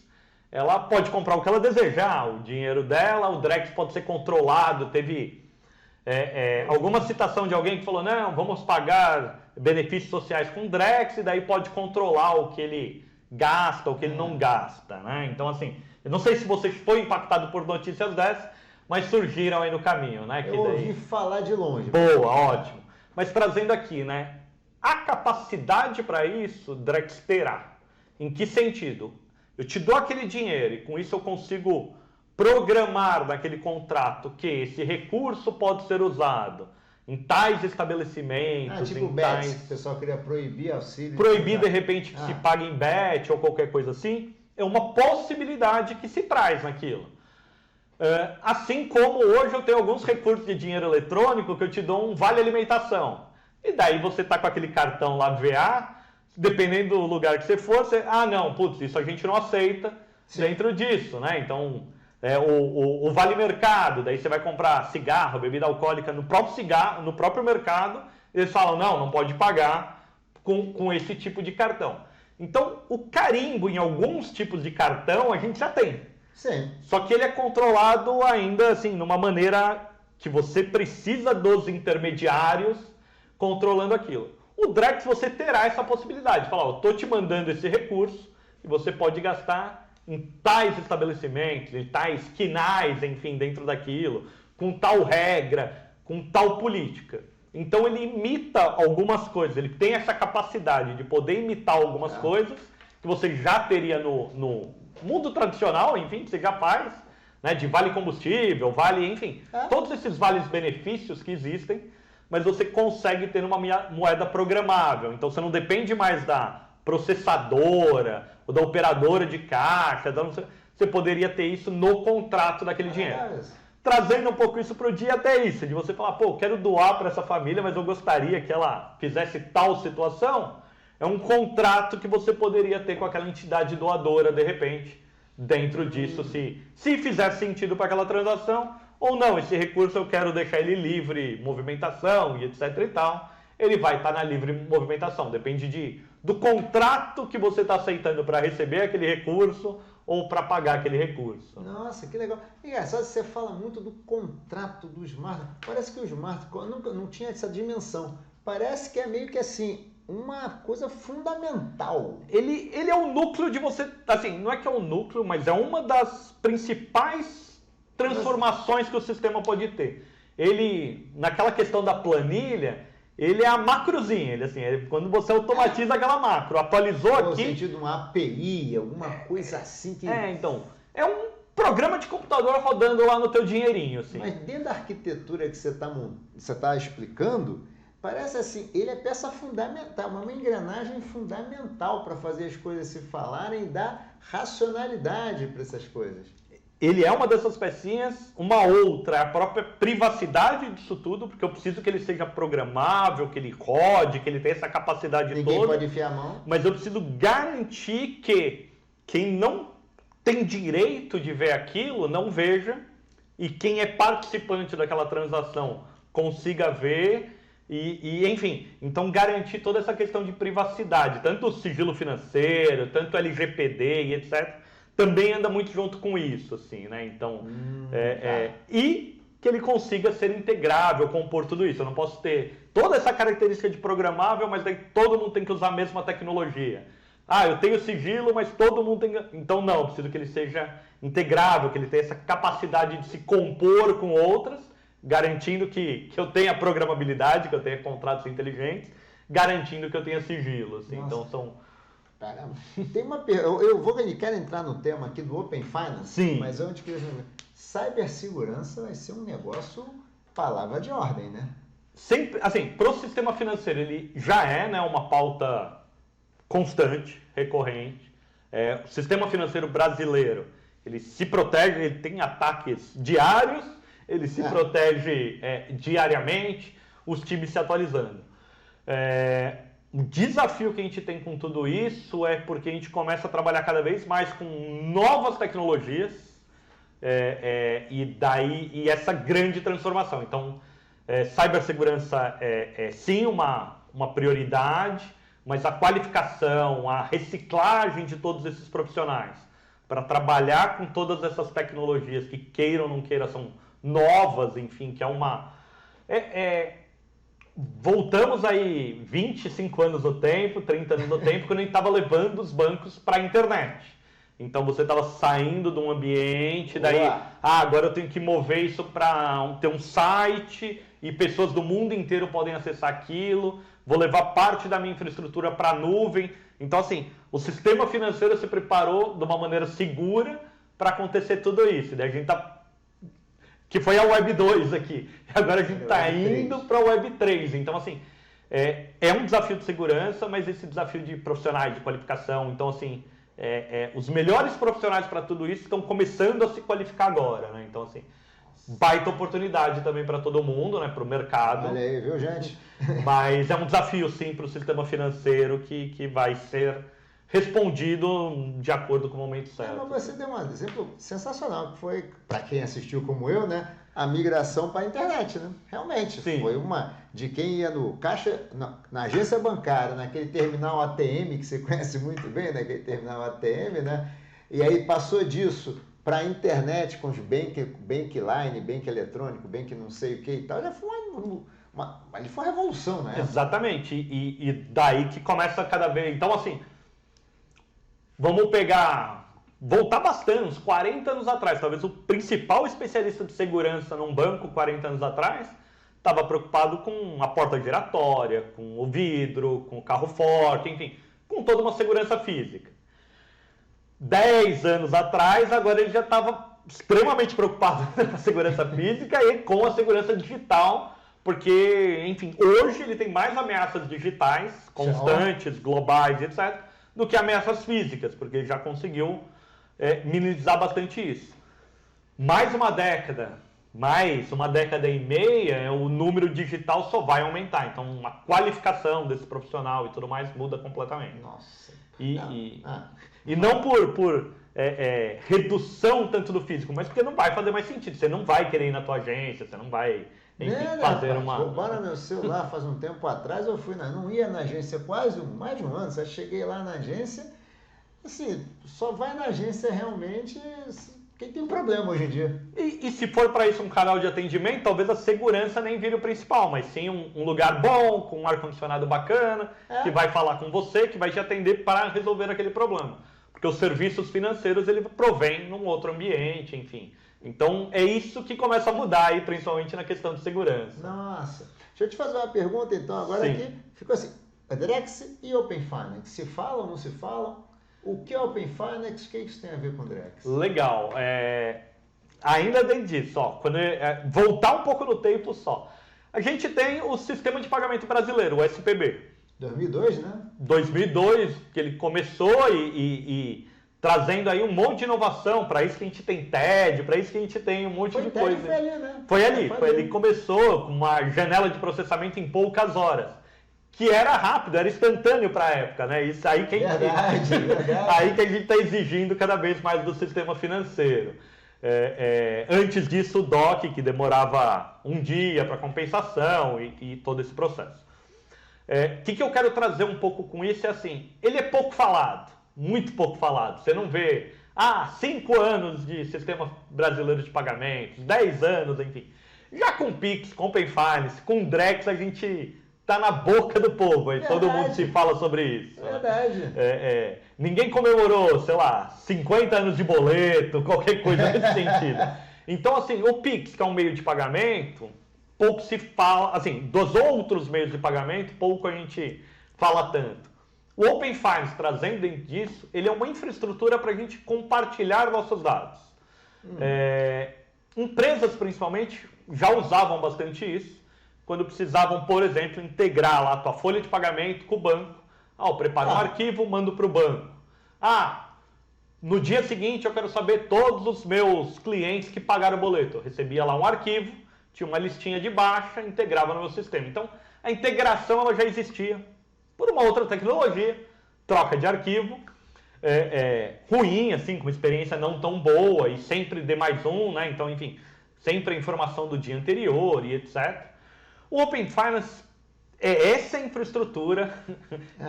ela pode comprar o que ela desejar, o dinheiro dela, o Drex pode ser controlado. Teve alguma citação de alguém que falou, não, vamos pagar benefícios sociais com o Drex, e daí pode controlar o que ele gasta, o que ele não gasta, né? Então, assim, eu não sei se você foi impactado por notícias dessas, mas surgiram aí no caminho, né? Eu ouvi falar de longe. Boa, ótimo. Mas trazendo aqui, né? A capacidade para isso, Drex terá. Em que sentido? Eu te dou aquele dinheiro e com isso eu consigo programar naquele contrato que esse recurso pode ser usado em tais estabelecimentos, tipo em tais... O pessoal queria proibir auxílio. Proibir de repente que se pague em bet ou qualquer coisa assim. É uma possibilidade que se traz naquilo. Assim como hoje eu tenho alguns recursos de dinheiro eletrônico que eu te dou um vale alimentação. E daí você tá com aquele cartão lá VA... Dependendo do lugar que você for, isso a gente não aceita dentro disso, né? Então, o Vale Mercado, daí você vai comprar cigarro, bebida alcoólica no próprio mercado, eles falam, não pode pagar com esse tipo de cartão. Então, o carimbo em alguns tipos de cartão a gente já tem. Sim. Só que ele é controlado ainda, assim, numa maneira que você precisa dos intermediários controlando aquilo. o Drex você terá essa possibilidade. Falar, eu estou te mandando esse recurso e você pode gastar em tais estabelecimentos, em tais quinais, enfim, dentro daquilo, com tal regra, com tal política. Então ele imita algumas coisas, ele tem essa capacidade de poder imitar algumas coisas que você já teria no mundo tradicional, enfim, que você já faz, né, de vale combustível, vale, enfim, todos esses vales benefícios que existem, mas você consegue ter uma moeda programável. Então você não depende mais da processadora ou da operadora de caixa, você poderia ter isso no contrato daquele dinheiro. Trazendo um pouco isso para o dia até isso, de você falar, pô, eu quero doar para essa família, mas eu gostaria que ela fizesse tal situação. É um contrato que você poderia ter com aquela entidade doadora, de repente, dentro disso, se fizer sentido para aquela transação, ou não, esse recurso eu quero deixar ele livre movimentação e etc e tal. Ele vai estar na livre movimentação, depende do contrato que você está aceitando para receber aquele recurso ou para pagar aquele recurso. Nossa, que legal. Engraçado, você fala muito do contrato do smart. Parece que o smart nunca não tinha essa dimensão. Parece que é meio que assim, uma coisa fundamental. Ele é o núcleo de você, assim, não é que é o núcleo, mas é uma das principais transformações que o sistema pode ter. Ele, naquela questão da planilha, ele é a macrozinha, ele assim, quando você automatiza aquela macro, atualizou aqui... No sentido de uma API, alguma coisa assim que... então, é um programa de computador rodando lá no teu dinheirinho, assim. Mas dentro da arquitetura que você tá explicando, parece assim, ele é peça fundamental, uma engrenagem fundamental para fazer as coisas se falarem e dar racionalidade para essas coisas. Ele é uma dessas pecinhas, uma outra é a própria privacidade disso tudo, porque eu preciso que ele seja programável, que ele rode, que ele tenha essa capacidade toda. Ninguém pode enfiar a mão. Mas eu preciso garantir que quem não tem direito de ver aquilo, não veja, e quem é participante daquela transação consiga ver, e enfim, então garantir toda essa questão de privacidade, tanto o sigilo financeiro, tanto o LGPD e etc., também anda muito junto com isso, assim, né? Então, e que ele consiga ser integrável, compor tudo isso. Eu não posso ter toda essa característica de programável, mas daí todo mundo tem que usar a mesma tecnologia. Ah, eu tenho sigilo, mas todo mundo tem que... Então, não, eu preciso que ele seja integrável, que ele tenha essa capacidade de se compor com outras, garantindo que eu tenha programabilidade, que eu tenha contratos inteligentes, garantindo que eu tenha sigilo, assim. Então, são... Caramba. Tem uma eu quero entrar no tema aqui do Open Finance, sim, mas antes que cibersegurança vai ser um negócio, palavra de ordem, né? Sempre, assim, para o sistema financeiro ele já é, né, uma pauta constante, recorrente. O sistema financeiro brasileiro, ele se protege, ele tem ataques diários, ele se protege diariamente, os times se atualizando. O desafio que a gente tem com tudo isso é porque a gente começa a trabalhar cada vez mais com novas tecnologias e essa grande transformação. Então, cibersegurança é sim uma prioridade, mas a qualificação, a reciclagem de todos esses profissionais para trabalhar com todas essas tecnologias que queiram ou não queiram são novas, enfim, que é uma... Voltamos aí 25 anos no tempo, 30 anos no tempo, quando a gente estava levando os bancos para a internet. Então você estava saindo de um ambiente, daí, agora eu tenho que mover isso para ter um site e pessoas do mundo inteiro podem acessar aquilo, vou levar parte da minha infraestrutura para a nuvem. Então, assim, o sistema financeiro se preparou de uma maneira segura para acontecer tudo isso. Daí a gente está... que foi a Web 2 aqui. Agora a gente está indo para a Web 3. Então, assim, é um desafio de segurança, mas esse desafio de profissionais, de qualificação. Então, assim, os melhores profissionais para tudo isso estão começando a se qualificar agora, né? Então, assim, baita oportunidade também para todo mundo, né? Para o mercado. Olha aí, viu, gente? Mas é um desafio, sim, para o sistema financeiro que vai ser respondido de acordo com o momento certo. Mas você deu um exemplo sensacional, que foi, para quem assistiu como eu, né, a migração para a internet, né? Realmente, sim, foi uma de quem ia no caixa, na agência bancária, naquele terminal ATM, que você conhece muito bem, né, aquele terminal ATM, né? E aí passou disso para a internet com os Bankline, Bank eletrônico, Bank não sei o que e tal. Já foi uma Mas ele foi uma revolução, né? Exatamente. E daí que começa cada vez... Então, assim, vamos voltar bastante, uns 40 anos atrás. Talvez o principal especialista de segurança num banco 40 anos atrás estava preocupado com a porta giratória, com o vidro, com o carro forte, enfim, com toda uma segurança física. 10 anos atrás, agora ele já estava extremamente preocupado com a segurança física e com a segurança digital, porque, enfim, hoje ele tem mais ameaças digitais, constantes, globais, etc., do que ameaças físicas, porque ele já conseguiu minimizar bastante isso. Mais uma década e meia, o número digital só vai aumentar. Então, a qualificação desse profissional e tudo mais muda completamente. Nossa. E não por redução tanto do físico, mas porque não vai fazer mais sentido. Você não vai querer ir na tua agência, você não vai fazer uma... Roubaram meu celular faz um tempo atrás, não ia na agência mais de um ano, só cheguei lá na agência, assim, só vai na agência realmente quem tem um problema hoje em dia. E se for para isso um canal de atendimento, talvez a segurança nem vire o principal, mas sim um lugar bom, com um ar-condicionado bacana, que vai falar com você, que vai te atender para resolver aquele problema. Porque os serviços financeiros, ele provém num outro ambiente, enfim. Então, é isso que começa a mudar aí, principalmente na questão de segurança. Nossa. Deixa eu te fazer uma pergunta, então, agora Sim. aqui. Ficou assim, a Drex e Open Finance, se falam ou não se falam? O que é Open Finance? O que isso tem a ver com Drex? Legal. Ainda dentro disso, voltar um pouco no tempo só. A gente tem o Sistema de Pagamento Brasileiro, o SPB. 2002, né? 2002, que ele começou e trazendo aí um monte de inovação. Para isso que a gente tem TED, para isso que a gente tem um monte de coisa. Foi ali, né? Foi ali. Começou com uma janela de processamento em poucas horas. Que era rápido, era instantâneo para a época, né? Isso aí que Verdade. aí que a gente está exigindo cada vez mais do sistema financeiro. Antes disso, o DOC, que demorava um dia para compensação e todo esse processo. O que eu quero trazer um pouco com isso é assim, ele é pouco falado, muito pouco falado. Você não vê, 5 anos de sistema brasileiro de pagamentos, 10 anos, enfim. Já com Pix, com Open Finance, com Drex, a gente tá na boca do povo, aí todo mundo se fala sobre isso. Verdade. Ninguém comemorou, 50 anos de boleto, qualquer coisa nesse sentido. Então, assim, o Pix, que é um meio de pagamento, pouco se fala, assim, dos outros meios de pagamento, pouco a gente fala tanto. O Open Finance, trazendo dentro disso, ele é uma infraestrutura para a gente compartilhar nossos dados. Empresas, principalmente, já usavam bastante isso, quando precisavam, por exemplo, integrar lá a tua folha de pagamento com o banco. Eu preparo um arquivo, mando para o banco. No dia seguinte eu quero saber todos os meus clientes que pagaram o boleto. Eu recebia lá um arquivo, tinha uma listinha de baixa, integrava no meu sistema. Então, a integração ela já existia por uma outra tecnologia, troca de arquivo, ruim, assim, com experiência não tão boa e sempre D+1, né? Então, enfim, sempre a informação do dia anterior e etc. O Open Finance é essa infraestrutura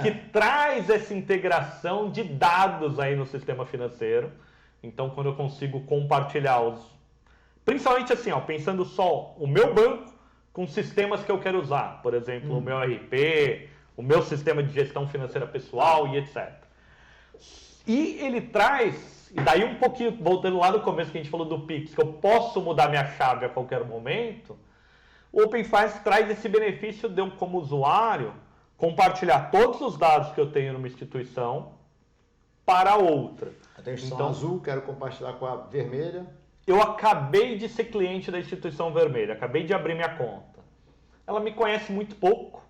que traz essa integração de dados aí no sistema financeiro. Então, quando eu consigo compartilhar principalmente assim, pensando só o meu banco com sistemas que eu quero usar. Por exemplo, o meu RP, o meu sistema de gestão financeira pessoal e etc. E ele traz, e daí um pouquinho, voltando lá no começo que a gente falou do Pix, que eu posso mudar minha chave a qualquer momento, o Open Finance traz esse benefício de eu, como usuário, compartilhar todos os dados que eu tenho numa instituição para outra. Então, azul, quero compartilhar com a vermelha. Eu acabei de ser cliente da instituição vermelha, acabei de abrir minha conta. Ela me conhece muito pouco,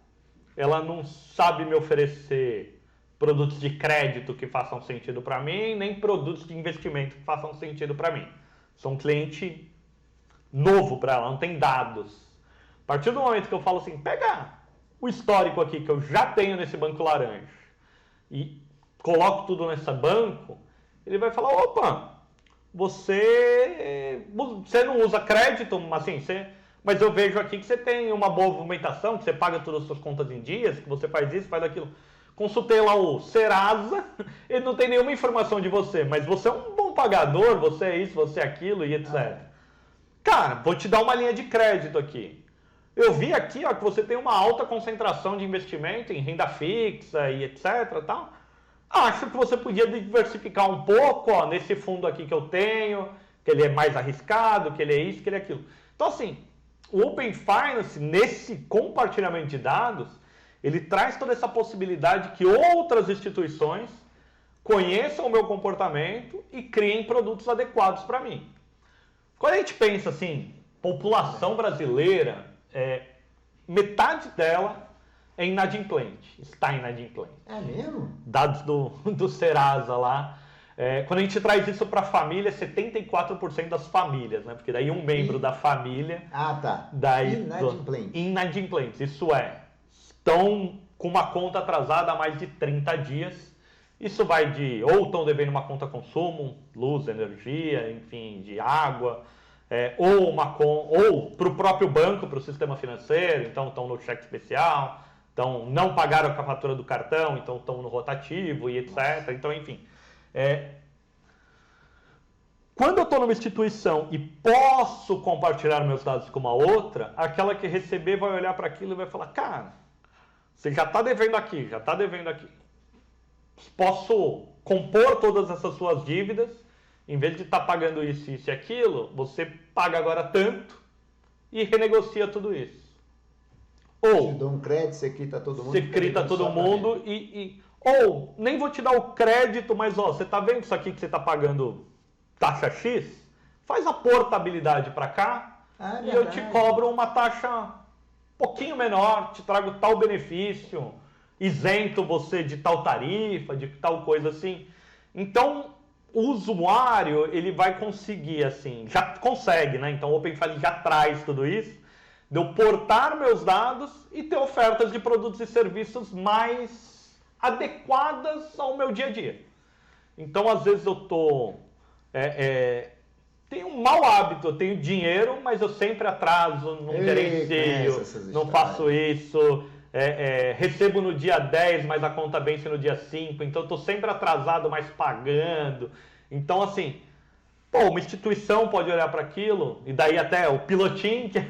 ela não sabe me oferecer produtos de crédito que façam sentido para mim, nem produtos de investimento que façam sentido para mim. Sou um cliente novo para ela, não tem dados. A partir do momento que eu falo assim, pega o histórico aqui que eu já tenho nesse banco laranja e coloco tudo nesse banco, ele vai falar, opa, você não usa crédito, assim, mas eu vejo aqui que você tem uma boa movimentação, que você paga todas as suas contas em dias, que você faz isso, faz aquilo. Consultei lá o Serasa, ele não tem nenhuma informação de você, mas você é um bom pagador, você é isso, você é aquilo e etc. Cara, vou te dar uma linha de crédito aqui. Eu vi aqui ó, que você tem uma alta concentração de investimento em renda fixa e etc. Tal. Acho que você podia diversificar um pouco ó, nesse fundo aqui que eu tenho, que ele é mais arriscado, que ele é isso, que ele é aquilo. Então, assim, o Open Finance, nesse compartilhamento de dados, ele traz toda essa possibilidade que outras instituições conheçam o meu comportamento e criem produtos adequados para mim. Quando a gente pensa assim, população brasileira, metade dela é inadimplente, está inadimplente. É mesmo? Dados do Serasa lá. Quando a gente traz isso para a família, 74% das famílias, né? Porque daí um membro da família... Ah, tá. Daí, Inadimplente. Inadimplentes, isso é. Estão com uma conta atrasada há mais de 30 dias. Isso vai de... Ou estão devendo uma conta consumo, luz, energia, enfim, de água... ou para o próprio banco, para o sistema financeiro, então estão no cheque especial, então não pagaram com a fatura do cartão, então estão no rotativo e etc. Então, enfim. Quando eu estou numa instituição e posso compartilhar meus dados com uma outra, aquela que receber vai olhar para aquilo e vai falar, cara, você já está devendo aqui, já está devendo aqui. Posso compor todas essas suas dívidas. Em vez de estar pagando isso e aquilo, você paga agora tanto e renegocia tudo isso. Ou te dou um crédito, você quita todo mundo. você quita todo mundo ou nem vou te dar o crédito, mas ó, você está vendo isso aqui que você está pagando taxa X? Faz a portabilidade para cá e eu te cobro uma taxa um pouquinho menor, te trago tal benefício, isento você de tal tarifa, de tal coisa assim. Então, o usuário, ele vai conseguir, assim, já consegue, né? Então o Open Finance já traz tudo isso, de eu portar meus dados e ter ofertas de produtos e serviços mais adequadas ao meu dia a dia. Então, às vezes eu tenho um mau hábito, eu tenho dinheiro, mas eu sempre atraso, não gerencio, não faço isso... recebo no dia 10, mas a conta vence no dia 5, então eu estou sempre atrasado, mas pagando. Então, assim, uma instituição pode olhar para aquilo, e daí até o pilotinho, que é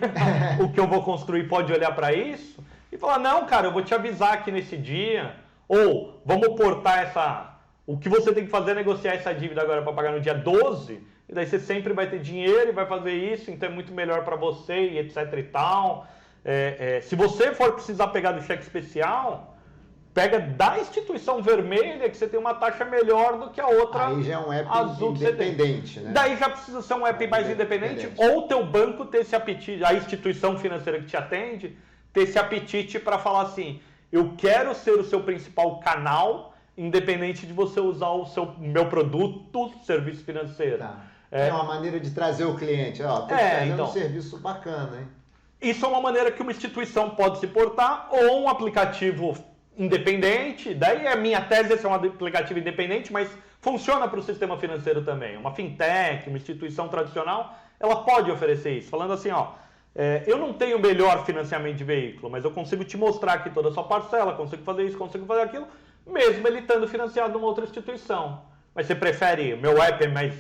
o que eu vou construir, pode olhar para isso, e falar, não, cara, eu vou te avisar aqui nesse dia, ou vamos portar o que você tem que fazer é negociar essa dívida agora para pagar no dia 12, e daí você sempre vai ter dinheiro e vai fazer isso, então é muito melhor para você, e etc e tal... se você for precisar pegar do cheque especial, pega da instituição vermelha que você tem uma taxa melhor do que a outra. Aí já é um app azul independente, né? Daí já precisa ser um app mais independente, ou o teu banco ter esse apetite, a instituição financeira que te atende, ter esse apetite para falar assim, eu quero ser o seu principal canal, independente de você usar o meu produto, serviço financeiro. Tá. É uma maneira de trazer o cliente. Ó, tô trazendo um serviço bacana, hein? Isso é uma maneira que uma instituição pode se portar, ou um aplicativo independente. Daí a minha tese é ser um aplicativo independente, mas funciona para o sistema financeiro também. Uma fintech, uma instituição tradicional, ela pode oferecer isso. Falando assim, eu não tenho o melhor financiamento de veículo, mas eu consigo te mostrar aqui toda a sua parcela, consigo fazer isso, consigo fazer aquilo, mesmo ele estando financiado numa outra instituição. Mas você prefere, meu app é mais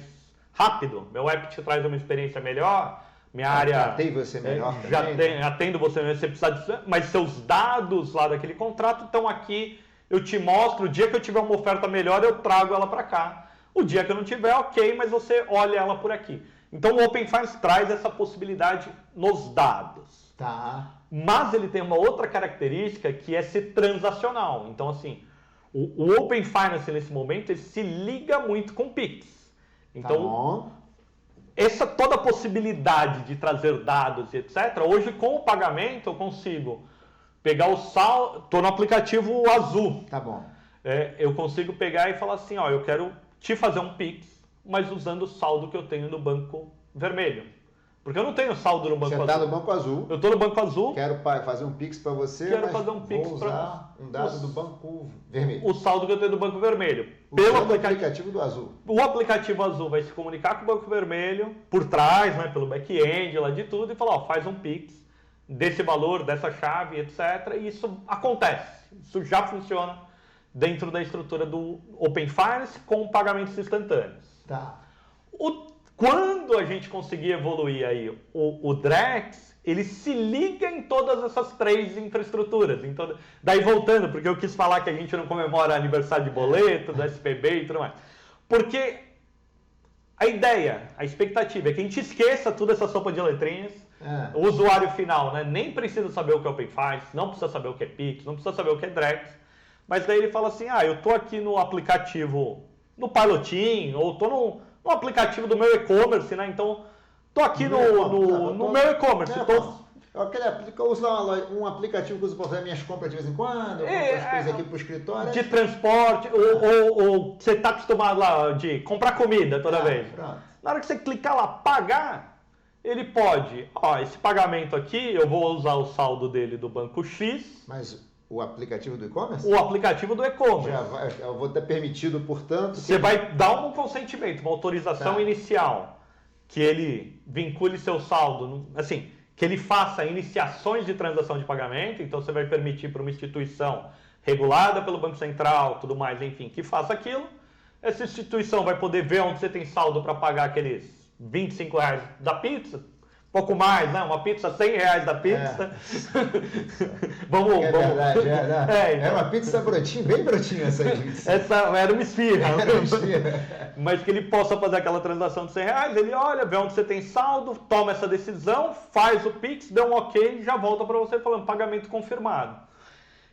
rápido, meu app te traz uma experiência melhor... Minha área... Atende você melhor também, atendo você melhor, você precisa mas seus dados lá daquele contrato estão aqui, eu te mostro, o dia que eu tiver uma oferta melhor, eu trago ela para cá. O dia que eu não tiver, ok, mas você olha ela por aqui. Então o Open Finance traz essa possibilidade nos dados. Tá. Mas ele tem uma outra característica que é ser transacional. Então, assim, o Open Finance nesse momento, ele se liga muito com o Pix. Então... Tá. Toda a possibilidade de trazer dados e etc. Hoje, com o pagamento, eu consigo pegar o saldo. Estou no aplicativo azul. Tá bom. Eu consigo pegar e falar assim: eu quero te fazer um Pix, mas usando o saldo que eu tenho no banco vermelho. Porque eu não tenho saldo no banco azul. Você está no banco azul. Eu estou no banco azul. Quero fazer um Pix para você. Quero fazer um Pix para usar um dado do banco vermelho. O saldo que eu tenho do banco vermelho. Pelo aplicativo do azul. O aplicativo azul vai se comunicar com o banco vermelho por trás, né, pelo back-end lá de tudo e falar, faz um Pix desse valor, dessa chave, etc. E isso acontece. Isso já funciona dentro da estrutura do Open Finance com pagamentos instantâneos. Tá. Quando a gente conseguir evoluir aí o Drex, ele se liga em todas essas 3 infraestruturas. Daí voltando, porque eu quis falar que a gente não comemora aniversário de boleto, do SPB e tudo mais. Porque a ideia, a expectativa é que a gente esqueça toda essa sopa de letrinhas. O usuário final, né, nem precisa saber o que é OpenFinance, não precisa saber o que é Pix, não precisa saber o que é Drex. Mas daí ele fala assim, eu estou aqui no aplicativo, no Pilotin, ou estou no aplicativo do meu e-commerce, né? Então, estou aqui no meu e-commerce. Eu uso lá um aplicativo que eu uso para fazer minhas compras de vez em quando, as coisas aqui para o escritório. De transporte, ou você está acostumado lá de comprar comida toda vez. Pronto. Na hora que você clicar lá, pagar, ele pode, esse pagamento aqui, eu vou usar o saldo dele do banco X. Mas o aplicativo do e-commerce? O aplicativo do e-commerce. Eu vou ter permitido, portanto... Você vai dar um consentimento, uma autorização inicial, que ele vincule seu saldo, assim, que ele faça iniciações de transação de pagamento, então você vai permitir para uma instituição regulada pelo Banco Central, tudo mais, enfim, que faça aquilo. Essa instituição vai poder ver onde você tem saldo para pagar aqueles R$25 da pizza, pouco mais, né? Uma pizza, R$100 da pizza. Vamos. Verdade, então. Era uma pizza brotinha, bem brotinha essa pizza. Essa era uma esfirra. Mas que ele possa fazer aquela transação de R$100, ele olha, vê onde você tem saldo, toma essa decisão, faz o Pix, dá um ok e já volta para você falando pagamento confirmado.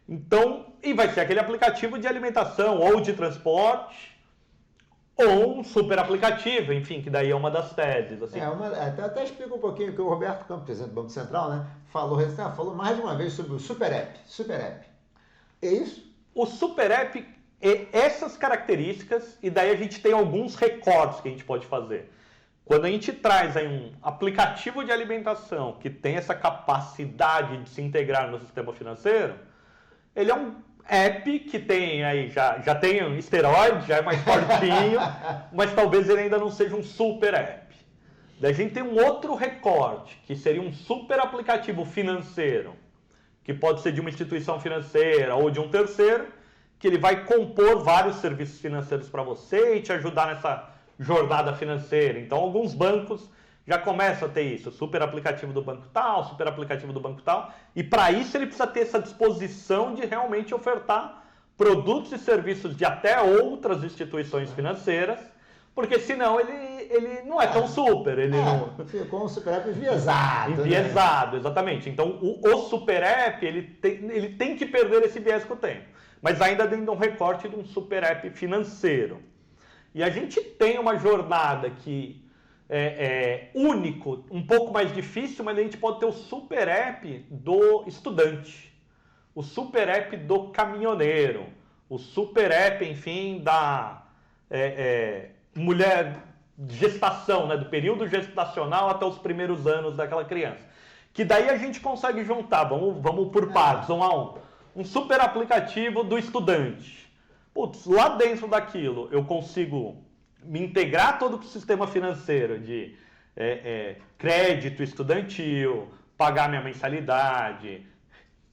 Então, e vai ser aquele aplicativo de alimentação ou de transporte, ou um super aplicativo, enfim, que daí é uma das teses. Assim. Até explica um pouquinho que o Roberto Campos, presidente do Banco Central, né, falou mais de uma vez sobre o Super App. É isso? O Super App é essas características, e daí a gente tem alguns recortes que a gente pode fazer. Quando a gente traz aí um aplicativo de alimentação que tem essa capacidade de se integrar no sistema financeiro, ele é um app que tem aí, já tem esteroide, já é mais fortinho, mas talvez ele ainda não seja um super app. Daí a gente tem um outro recorte, que seria um super aplicativo financeiro, que pode ser de uma instituição financeira ou de um terceiro, que ele vai compor vários serviços financeiros para você e te ajudar nessa jornada financeira. Então, alguns bancos já começam a ter isso, super aplicativo do banco tal, super aplicativo do banco tal, e para isso ele precisa ter essa disposição de realmente ofertar produtos e serviços de até outras instituições financeiras, porque senão ele não é tão super. Ficou um super app enviesado. Enviesado, né? Exatamente. Então, o super app, ele tem que perder esse viés com o tempo, mas ainda dentro de um recorte de um super app financeiro. E a gente tem uma jornada que único, um pouco mais difícil, mas a gente pode ter o super app do estudante, o super app do caminhoneiro, o super app, enfim, da mulher gestação, né, do período gestacional até os primeiros anos daquela criança. Que daí a gente consegue juntar, vamos por partes, um super aplicativo do estudante. Putz, lá dentro daquilo eu consigo me integrar todo o sistema financeiro de crédito estudantil, pagar minha mensalidade.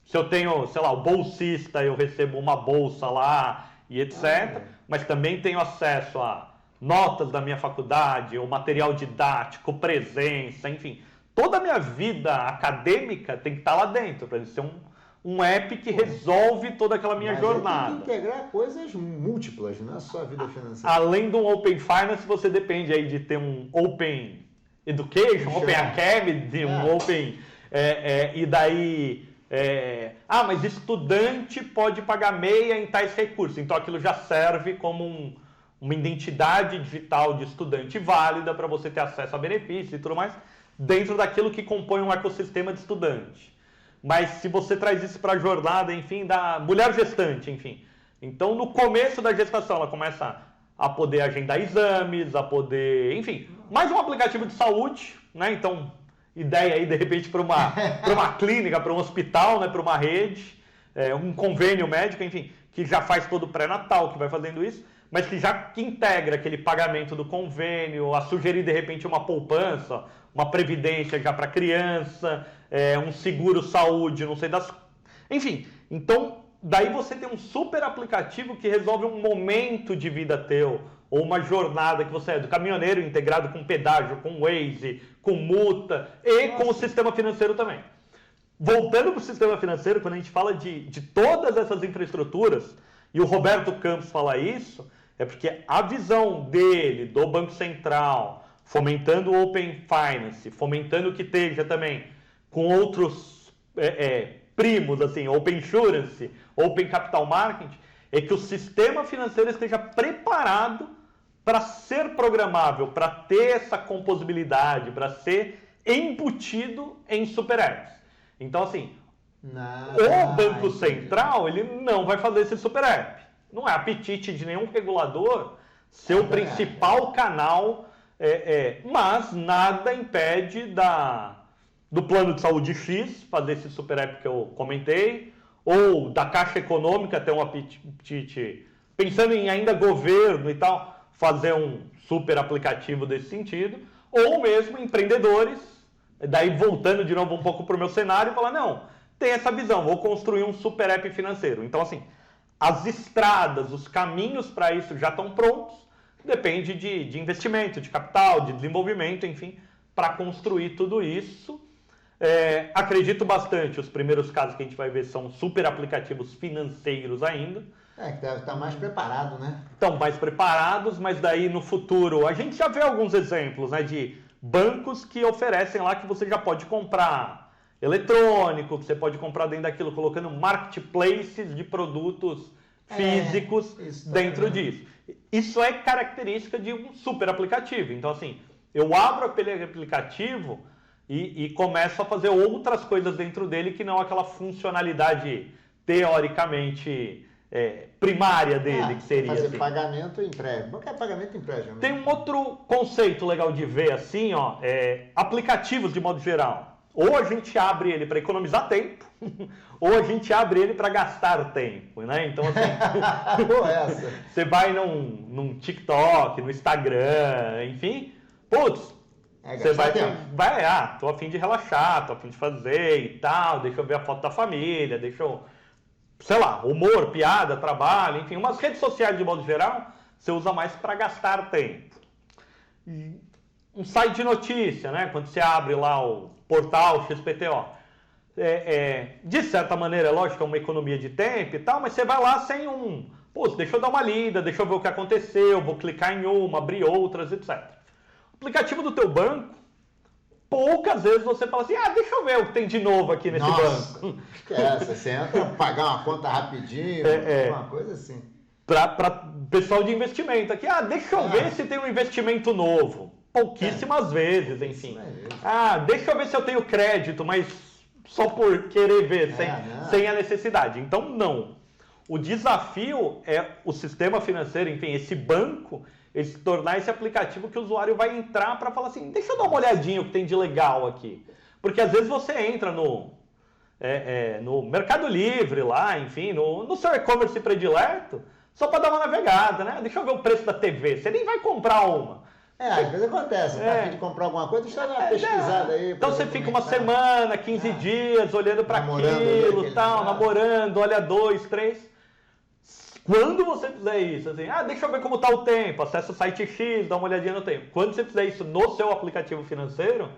Se eu tenho, sei lá, o bolsista, eu recebo uma bolsa lá e etc. Mas também tenho acesso a notas da minha faculdade, o material didático, presença, enfim. Toda a minha vida acadêmica tem que estar lá dentro, para ele ser um app que resolve toda aquela minha jornada. Tem que integrar coisas múltiplas, não é só a vida financeira. Além do Open Finance, você depende aí de ter um Open Education, Open Academy, um Open... e daí... mas estudante pode pagar meia em tais recursos. Então aquilo já serve como uma identidade digital de estudante válida para você ter acesso a benefícios e tudo mais, dentro daquilo que compõe um ecossistema de estudante. Mas se você traz isso para a jornada, enfim, da mulher gestante, enfim. Então, no começo da gestação, ela começa a poder agendar exames, a poder, enfim, mais um aplicativo de saúde, né? Então, ideia aí, de repente, para uma clínica, para um hospital, né? Para uma rede, um convênio médico, enfim, que já faz todo o pré-natal, que vai fazendo isso, mas que já integra aquele pagamento do convênio, a sugerir, de repente, uma poupança, uma previdência já para criança, um seguro saúde, não sei das... Enfim, então, daí você tem um super aplicativo que resolve um momento de vida teu, ou uma jornada que você é do caminhoneiro integrado com pedágio, com Waze, com multa e com o sistema financeiro também. Voltando para o sistema financeiro, quando a gente fala de todas essas infraestruturas, e o Roberto Campos fala isso, é porque a visão dele, do Banco Central, fomentando o Open Finance, fomentando que esteja também com outros primos, assim, Open Insurance, Open Capital Market, é que o sistema financeiro esteja preparado para ser programável, para ter essa composibilidade, para ser embutido em super apps. Então, assim, o Banco Central, ele não vai fazer esse super app. Não é apetite de nenhum regulador ser o principal canal, mas nada impede do plano de saúde X fazer esse super app que eu comentei, ou da Caixa Econômica ter um apetite, pensando em ainda governo e tal, fazer um super aplicativo desse sentido, ou mesmo empreendedores, daí voltando de novo um pouco para o meu cenário, falar, não, tem essa visão, vou construir um super app financeiro. Então, assim, as estradas, os caminhos para isso já estão prontos, depende de investimento, de capital, de desenvolvimento, enfim, para construir tudo isso. Acredito bastante, os primeiros casos que a gente vai ver são super aplicativos financeiros ainda. Que deve estar mais preparado, né? Estão mais preparados, mas daí no futuro, a gente já vê alguns exemplos, né, de bancos que oferecem lá que você já pode comprar eletrônico, que você pode comprar dentro daquilo, colocando marketplaces de produtos físicos dentro disso. Isso é característica de um super aplicativo. Então, assim, eu abro aquele aplicativo e começo a fazer outras coisas dentro dele que não aquela funcionalidade teoricamente primária dele, que seria fazer assim. pagamento e empréstimo. Qualquer pagamento e empréstimo. Tem um outro conceito legal de ver assim, ó, aplicativos de modo geral. Ou a gente abre ele para economizar tempo, ou a gente abre ele para gastar tempo, né? Então, assim, você vai num TikTok, no Instagram, enfim, putz, você vai, tô a fim de relaxar, tô a fim de fazer e tal, deixa eu ver a foto da família, deixa eu, sei lá, humor, piada, trabalho, enfim, umas redes sociais de modo geral, você usa mais para gastar tempo. Um site de notícia, né? Quando você abre lá o portal XPTO, de certa maneira, é lógico, é uma economia de tempo e tal, mas você vai lá sem deixa eu dar uma lida, deixa eu ver o que aconteceu, vou clicar em uma, abrir outras, etc. O aplicativo do teu banco, poucas vezes você fala assim, deixa eu ver o que tem de novo aqui nesse banco. Esquece, você entra pagar uma conta rapidinho, uma coisa assim. Para pessoal de investimento aqui, deixa eu ver se tem um investimento novo. Pouquíssimas vezes, enfim. Deixa eu ver se eu tenho crédito, mas só por querer ver, sem a necessidade. Então, não. O desafio é o sistema financeiro, enfim, esse banco, ele se tornar esse aplicativo que o usuário vai entrar para falar assim, deixa eu dar uma olhadinha o que tem de legal aqui. Porque às vezes você entra no Mercado Livre lá, enfim, no seu e-commerce predileto, só para dar uma navegada, né? Deixa eu ver o preço da TV. Você nem vai comprar uma. Às vezes acontece, tá a fim de comprar alguma coisa, deixa eu dar uma pesquisada aí. Então você fica uma semana, 15 dias, olhando para aquilo e tal, namorando, olha 2, 3. Quando você fizer isso, assim, deixa eu ver como está o tempo, acessa o site X, dá uma olhadinha no tempo. Quando você fizer isso no seu aplicativo financeiro,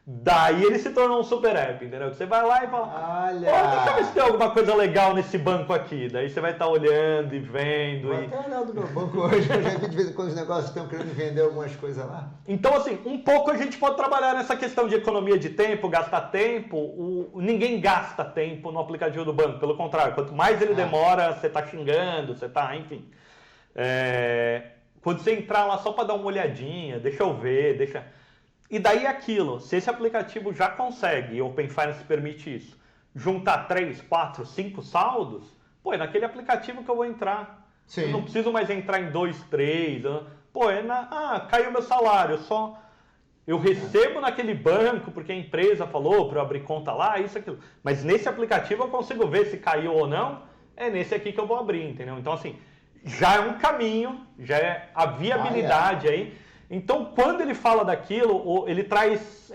daí ele se torna um super app, entendeu? Você vai lá e fala, deixa eu ver se tem alguma coisa legal nesse banco aqui. Daí você vai estar olhando e vendo. Vou até olhar do meu banco hoje, eu já vi de vez em quando os negócios estão querendo vender algumas coisas lá. Então, assim, um pouco a gente pode trabalhar nessa questão de economia de tempo, gastar tempo. Ninguém gasta tempo no aplicativo do banco, pelo contrário, quanto mais ele demora, você está xingando, você está, enfim. Quando você entrar lá só para dar uma olhadinha, deixa eu ver, E daí aquilo, se esse aplicativo já consegue, e o Open Finance permite isso, juntar 3, 4, 5 saldos, é naquele aplicativo que eu vou entrar. Sim. Eu não preciso mais entrar em 2, 3. Caiu meu salário, eu recebo naquele banco porque a empresa falou para eu abrir conta lá, isso, aquilo. Mas nesse aplicativo eu consigo ver se caiu ou não, é nesse aqui que eu vou abrir, entendeu? Então, assim, já é um caminho, já é a viabilidade aí. Então, quando ele fala daquilo, ele traz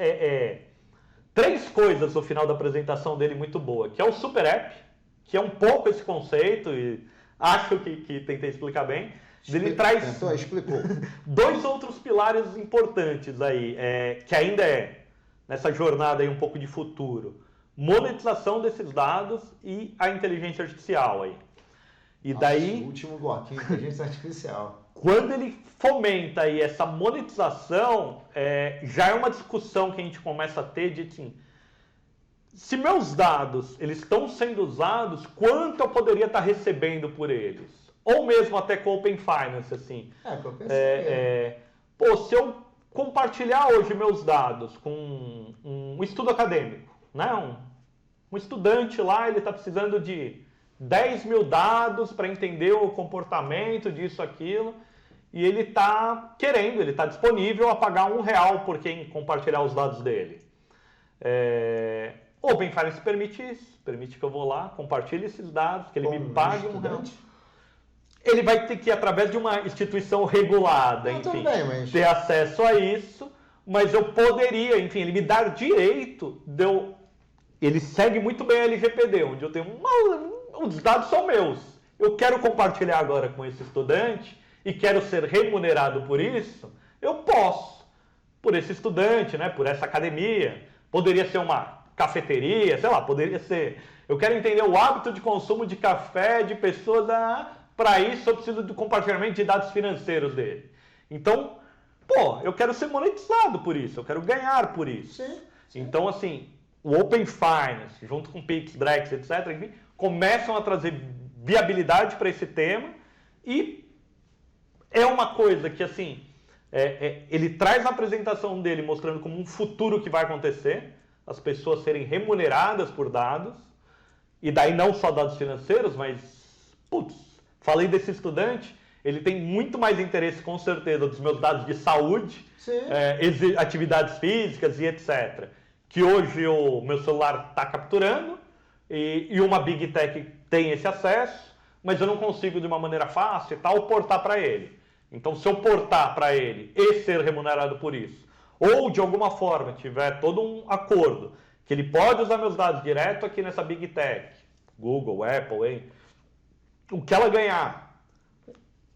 3 coisas no final da apresentação dele muito boa, que é o Super App, que é um pouco esse conceito, e acho que tentei explicar bem. ele traz explicou. dois outros pilares importantes aí, que ainda é nessa jornada aí um pouco de futuro. Monetização desses dados e a inteligência artificial aí. E Nossa, daí... o último bloquinho, inteligência artificial. Quando ele fomenta aí essa monetização, já é uma discussão que a gente começa a ter de assim, se meus dados eles estão sendo usados, quanto eu poderia estar recebendo por eles? Ou mesmo até com Open Finance, assim. Que eu pensei Pô, se eu compartilhar hoje meus dados com um estudo acadêmico, né? Um estudante lá, ele está precisando de 10 mil dados para entender o comportamento disso, aquilo, e ele está querendo, ele está disponível a pagar R$1 por quem compartilhar os dados dele. Open Finance permite isso, permite que eu vou lá, compartilhe esses dados, que ele me pague R$1. Ele vai ter que ir através de uma instituição regulada, enfim, ter acesso a isso, mas eu poderia, enfim, ele me dar direito de eu... Ele segue muito bem a LGPD, onde eu tenho os dados são meus. Eu quero compartilhar agora com esse estudante e quero ser remunerado por isso, eu posso. Por esse estudante, né, por essa academia. Poderia ser uma cafeteria, sei lá, poderia ser... Eu quero entender o hábito de consumo de café de pessoas... Para isso eu preciso do compartilhamento de dados financeiros dele. Então, eu quero ser monetizado por isso, eu quero ganhar por isso. Sim. Então, assim, o Open Finance, junto com Pix, Drex, etc., enfim, começam a trazer viabilidade para esse tema e é uma coisa que, assim, ele traz a apresentação dele mostrando como um futuro que vai acontecer, as pessoas serem remuneradas por dados, e daí não só dados financeiros, mas, falei desse estudante, ele tem muito mais interesse, com certeza, dos meus dados de saúde, atividades físicas e etc., que hoje o meu celular está capturando, e uma Big Tech tem esse acesso, mas eu não consigo de uma maneira fácil e tal portar para ele. Então, se eu portar para ele e ser remunerado por isso, ou de alguma forma tiver todo um acordo que ele pode usar meus dados direto aqui nessa Big Tech, Google, Apple, o que ela ganhar,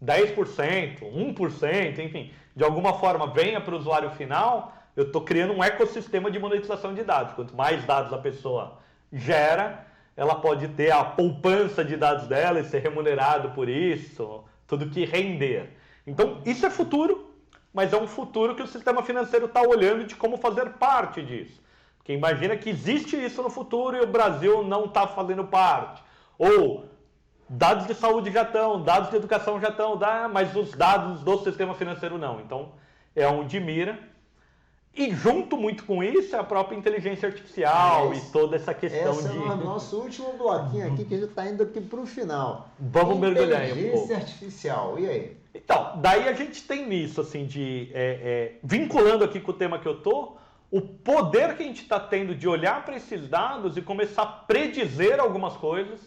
10%, 1%, enfim, de alguma forma venha para o usuário final, eu estou criando um ecossistema de monetização de dados. Quanto mais dados a pessoa gera, ela pode ter a poupança de dados dela e ser remunerado por isso, tudo que render. Então, isso é futuro, mas é um futuro que o sistema financeiro está olhando de como fazer parte disso. Porque imagina que existe isso no futuro e o Brasil não está fazendo parte. Ou dados de saúde já estão, dados de educação já estão, mas os dados do sistema financeiro não. Então, é onde mira. E junto muito com isso é a própria inteligência artificial e toda essa questão de... Esse é o nosso último bloquinho aqui, que a gente está indo aqui para o final. Vamos mergulhar aí um pouco. Inteligência artificial, e aí? Então, daí a gente tem nisso, assim, vinculando aqui com o tema que eu tô, o poder que a gente está tendo de olhar para esses dados e começar a predizer algumas coisas.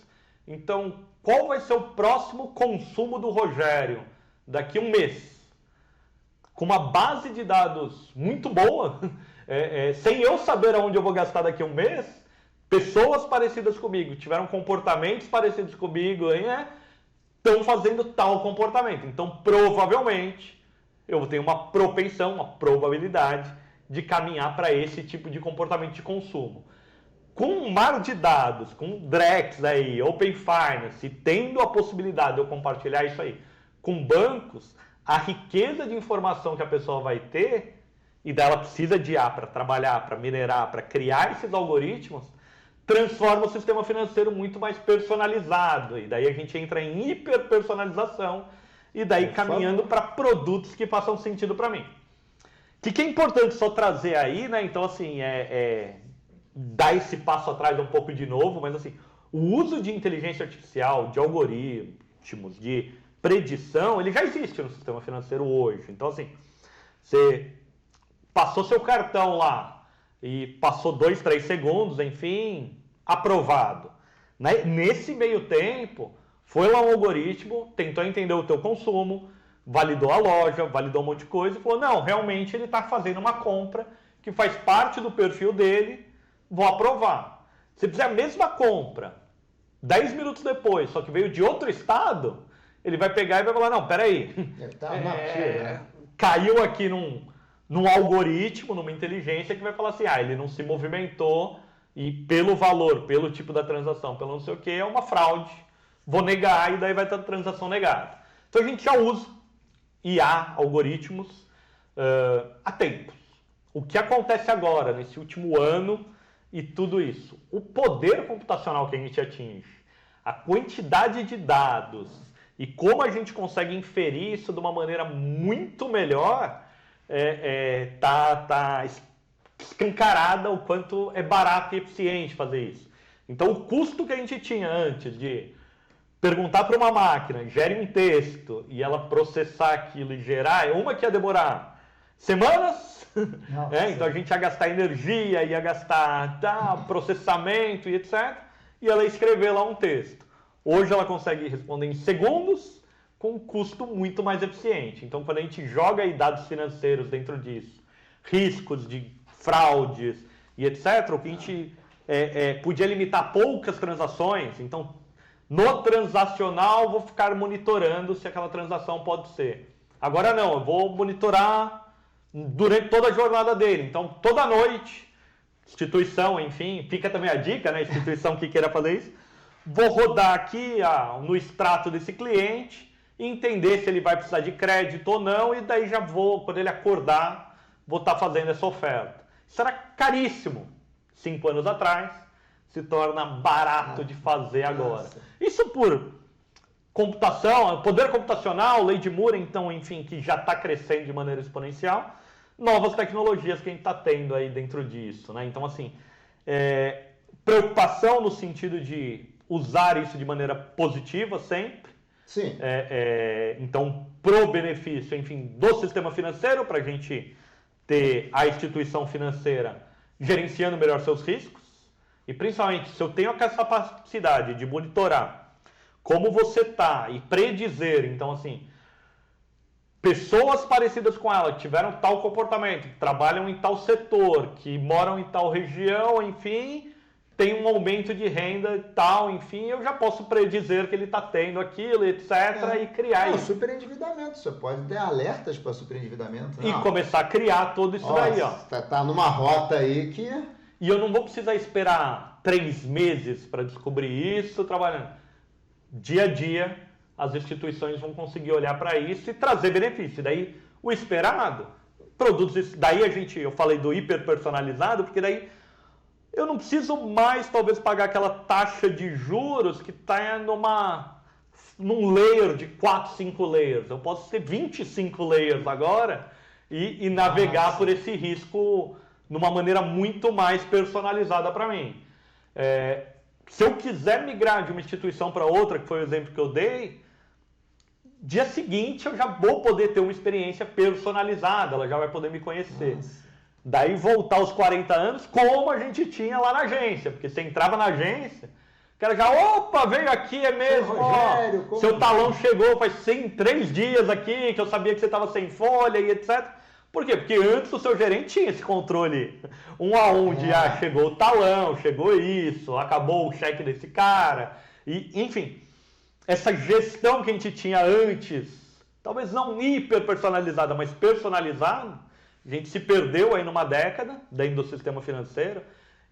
Então, qual vai ser o próximo consumo do Rogério daqui a um mês? Com uma base de dados muito boa, sem eu saber aonde eu vou gastar daqui a um mês, pessoas parecidas comigo, tiveram comportamentos parecidos comigo, estão fazendo tal comportamento. Então, provavelmente, eu tenho uma propensão, uma probabilidade de caminhar para esse tipo de comportamento de consumo. Com um mar de dados, com Drex aí, Open Finance, tendo a possibilidade de eu compartilhar isso aí com bancos, a riqueza de informação que a pessoa vai ter, e dela precisa de IA para trabalhar, para minerar, para criar esses algoritmos, transforma o sistema financeiro muito mais personalizado. E daí a gente entra em hiperpersonalização, e daí caminhando para produtos que façam sentido para mim. O que é importante só trazer aí, né? Então, assim, dar esse passo atrás um pouco de novo, mas assim, o uso de inteligência artificial, de algoritmos, de predição, ele já existe no sistema financeiro hoje. Então, assim, você passou seu cartão lá e passou 2, 3 segundos, enfim, aprovado. Nesse meio tempo, foi lá um algoritmo, tentou entender o teu consumo, validou a loja, validou um monte de coisa e falou, não, realmente ele está fazendo uma compra que faz parte do perfil dele, vou aprovar. Se fizer a mesma compra, 10 minutos depois, só que veio de outro estado, ele vai pegar e vai falar, não, peraí, caiu aqui num algoritmo, numa inteligência que vai falar assim, ele não se movimentou e pelo valor, pelo tipo da transação, pelo não sei o que, é uma fraude, vou negar e daí vai ter a transação negada. Então a gente já usa IA, algoritmos, há tempos. O que acontece agora, nesse último ano e tudo isso? O poder computacional que a gente atinge, a quantidade de dados e como a gente consegue inferir isso de uma maneira muito melhor, tá escancarada o quanto é barato e eficiente fazer isso. Então o custo que a gente tinha antes de perguntar para uma máquina, gere um texto e ela processar aquilo e gerar, uma que ia demorar semanas, então a gente ia gastar energia, ia gastar processamento e etc. E ela ia escrever lá um texto. Hoje ela consegue responder em segundos com um custo muito mais eficiente. Então quando a gente joga aí dados financeiros dentro disso, riscos de fraudes e etc., o que a gente podia limitar poucas transações, então no transacional vou ficar monitorando se aquela transação pode ser. Agora não, eu vou monitorar durante toda a jornada dele. Então toda noite, instituição, enfim, fica também a dica, né? Instituição que queira fazer isso, vou rodar aqui no extrato desse cliente e entender se ele vai precisar de crédito ou não, e daí já vou, quando ele acordar, vou estar fazendo essa oferta. Isso era caríssimo 5 anos atrás, se torna barato de fazer agora. Isso por computação, poder computacional, lei de Moore, então, enfim, que já está crescendo de maneira exponencial, novas tecnologias que a gente está tendo aí dentro disso, né? Então, assim, preocupação no sentido de usar isso de maneira positiva sempre. Sim. Então, pro benefício, enfim, do sistema financeiro, para a gente ter a instituição financeira gerenciando melhor seus riscos. E principalmente, se eu tenho essa capacidade de monitorar como você está e predizer, então assim, pessoas parecidas com ela que tiveram tal comportamento, que trabalham em tal setor, que moram em tal região, enfim, tem um aumento de renda e tal, enfim, eu já posso predizer que ele está tendo aquilo, etc, e criar isso. Superendividamento, você pode ter alertas para superendividamento. E começar a criar tudo isso daí, ó. Tá numa rota aí que... E eu não vou precisar esperar 3 meses para descobrir isso trabalhando. Dia a dia, as instituições vão conseguir olhar para isso e trazer benefício. Daí, o esperado, produtos... Daí eu falei do hiperpersonalizado, porque daí eu não preciso mais, talvez, pagar aquela taxa de juros que está num layer de 4, 5 layers. Eu posso ter 25 layers agora e navegar por esse risco numa maneira muito mais personalizada para mim. Se eu quiser migrar de uma instituição para outra, que foi o exemplo que eu dei, dia seguinte eu já vou poder ter uma experiência personalizada, ela já vai poder me conhecer. Nossa. Daí voltar aos 40 anos, como a gente tinha lá na agência, porque você entrava na agência, o cara já, opa, veio aqui, é mesmo, Rogério, seu talão chegou faz 3 dias aqui, que eu sabia que você estava sem folha e etc. Por quê? Porque antes o seu gerente tinha esse controle 1 a 1 de, chegou o talão, chegou isso, acabou o cheque desse cara, e enfim, essa gestão que a gente tinha antes, talvez não hiper personalizada, mas personalizada, a gente se perdeu aí numa década dentro do sistema financeiro.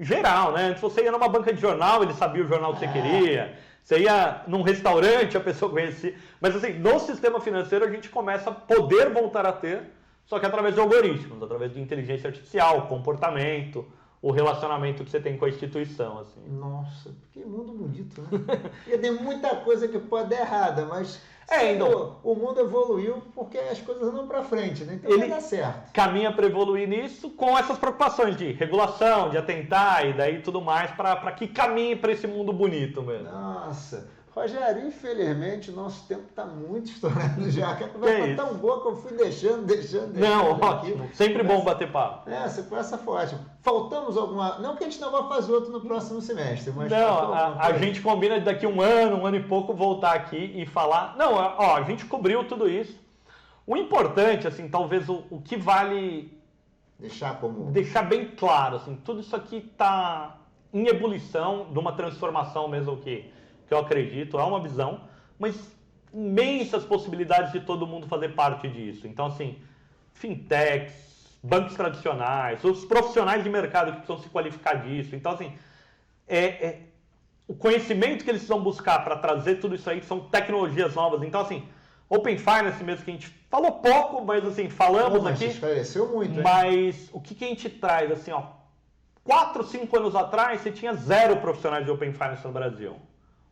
Geral, né? Antes você ia numa banca de jornal, ele sabia o jornal que você queria. Você ia num restaurante, a pessoa conhecia. Mas assim, no sistema financeiro a gente começa a poder voltar a ter, só que através de algoritmos, através de inteligência artificial, comportamento, o relacionamento que você tem com a instituição. Assim. Nossa, que mundo bonito, né? E tem muita coisa que pode dar errada, mas então, o mundo evoluiu porque as coisas andam para frente, né? Então vai dar certo. Caminha para evoluir nisso com essas preocupações de regulação, de atentar e daí tudo mais para que caminhe para esse mundo bonito mesmo. Nossa, Rogério, infelizmente o nosso tempo está muito estourado já. A conversa foi tão boa que eu fui deixando. Não, ótimo. Sempre bom bater papo. Essa conversa foi ótima. Faltamos alguma... Não que a gente não vá fazer outro no próximo semestre, mas... Não, a gente combina de daqui um ano e pouco voltar aqui e falar... Não, ó, a gente cobriu tudo isso. O importante, assim, talvez o que vale... Deixar bem claro, assim, tudo isso aqui está em ebulição de uma transformação mesmo que eu acredito, é uma visão, mas imensas possibilidades de todo mundo fazer parte disso. Então, assim, fintechs, bancos tradicionais, os profissionais de mercado que precisam se qualificar disso. Então, assim, o conhecimento que eles precisam buscar para trazer tudo isso aí são tecnologias novas. Então, assim, Open Finance mesmo, que a gente falou pouco, mas, assim, falamos aqui. Esclareceu muito, mas o que a gente traz, assim, ó, 4, 5 anos atrás, você tinha 0 profissionais de Open Finance no Brasil.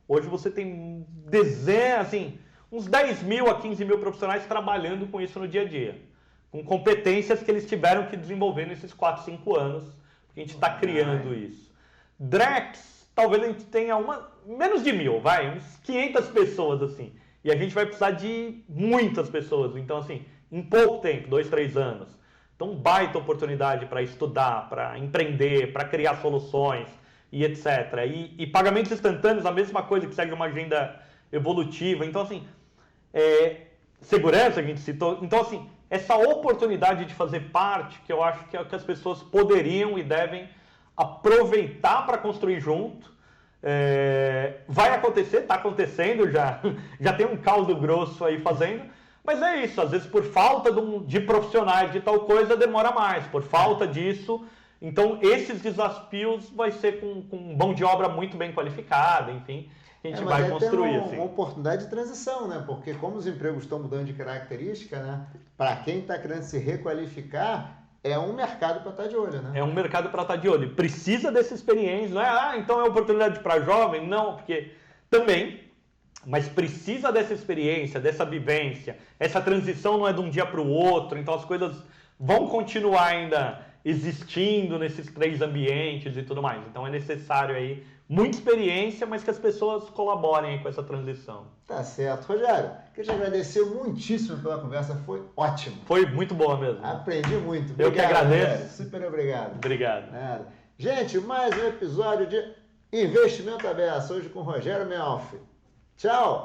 Hoje você tem dezenas, assim, uns 10 mil a 15 mil profissionais trabalhando com isso no dia a dia. Com competências que eles tiveram que desenvolver nesses 4, 5 anos, que a gente está criando isso. Drex, talvez a gente tenha menos de 1000, uns 500 pessoas, assim. E a gente vai precisar de muitas pessoas. Então, assim, em pouco tempo, 2, 3 anos. Então, baita oportunidade para estudar, para empreender, para criar soluções e etc. E pagamentos instantâneos, a mesma coisa, que segue uma agenda evolutiva. Então, assim, segurança, a gente citou. Então, assim, essa oportunidade de fazer parte, que eu acho que é o que as pessoas poderiam e devem aproveitar para construir junto. Vai acontecer, está acontecendo já tem um caldo grosso aí fazendo, mas é isso, às vezes por falta de profissionais de tal coisa demora mais, por falta disso, então esses desafios vai ser com mão de obra muito bem qualificada, enfim, a gente vai construir. Assim. Uma oportunidade de transição, né? Porque como os empregos estão mudando de característica, né? Para quem está querendo se requalificar, é um mercado para estar de olho, né? É um mercado para estar de olho. Precisa dessa experiência, não é? Então é oportunidade para jovem? Não, porque também, mas precisa dessa experiência, dessa vivência. Essa transição não é de um dia para o outro, então as coisas vão continuar ainda existindo nesses 3 ambientes e tudo mais. Então é necessário aí muita experiência, mas que as pessoas colaborem com essa transição. Tá certo. Rogério, queria te agradecer muitíssimo pela conversa, foi ótimo. Foi muito boa mesmo. Aprendi muito. Obrigado, eu que agradeço. Rogério. Super obrigado. Obrigado. Nada. Gente, mais um episódio de Investimento Aberto, hoje com Rogério Melfi. Tchau!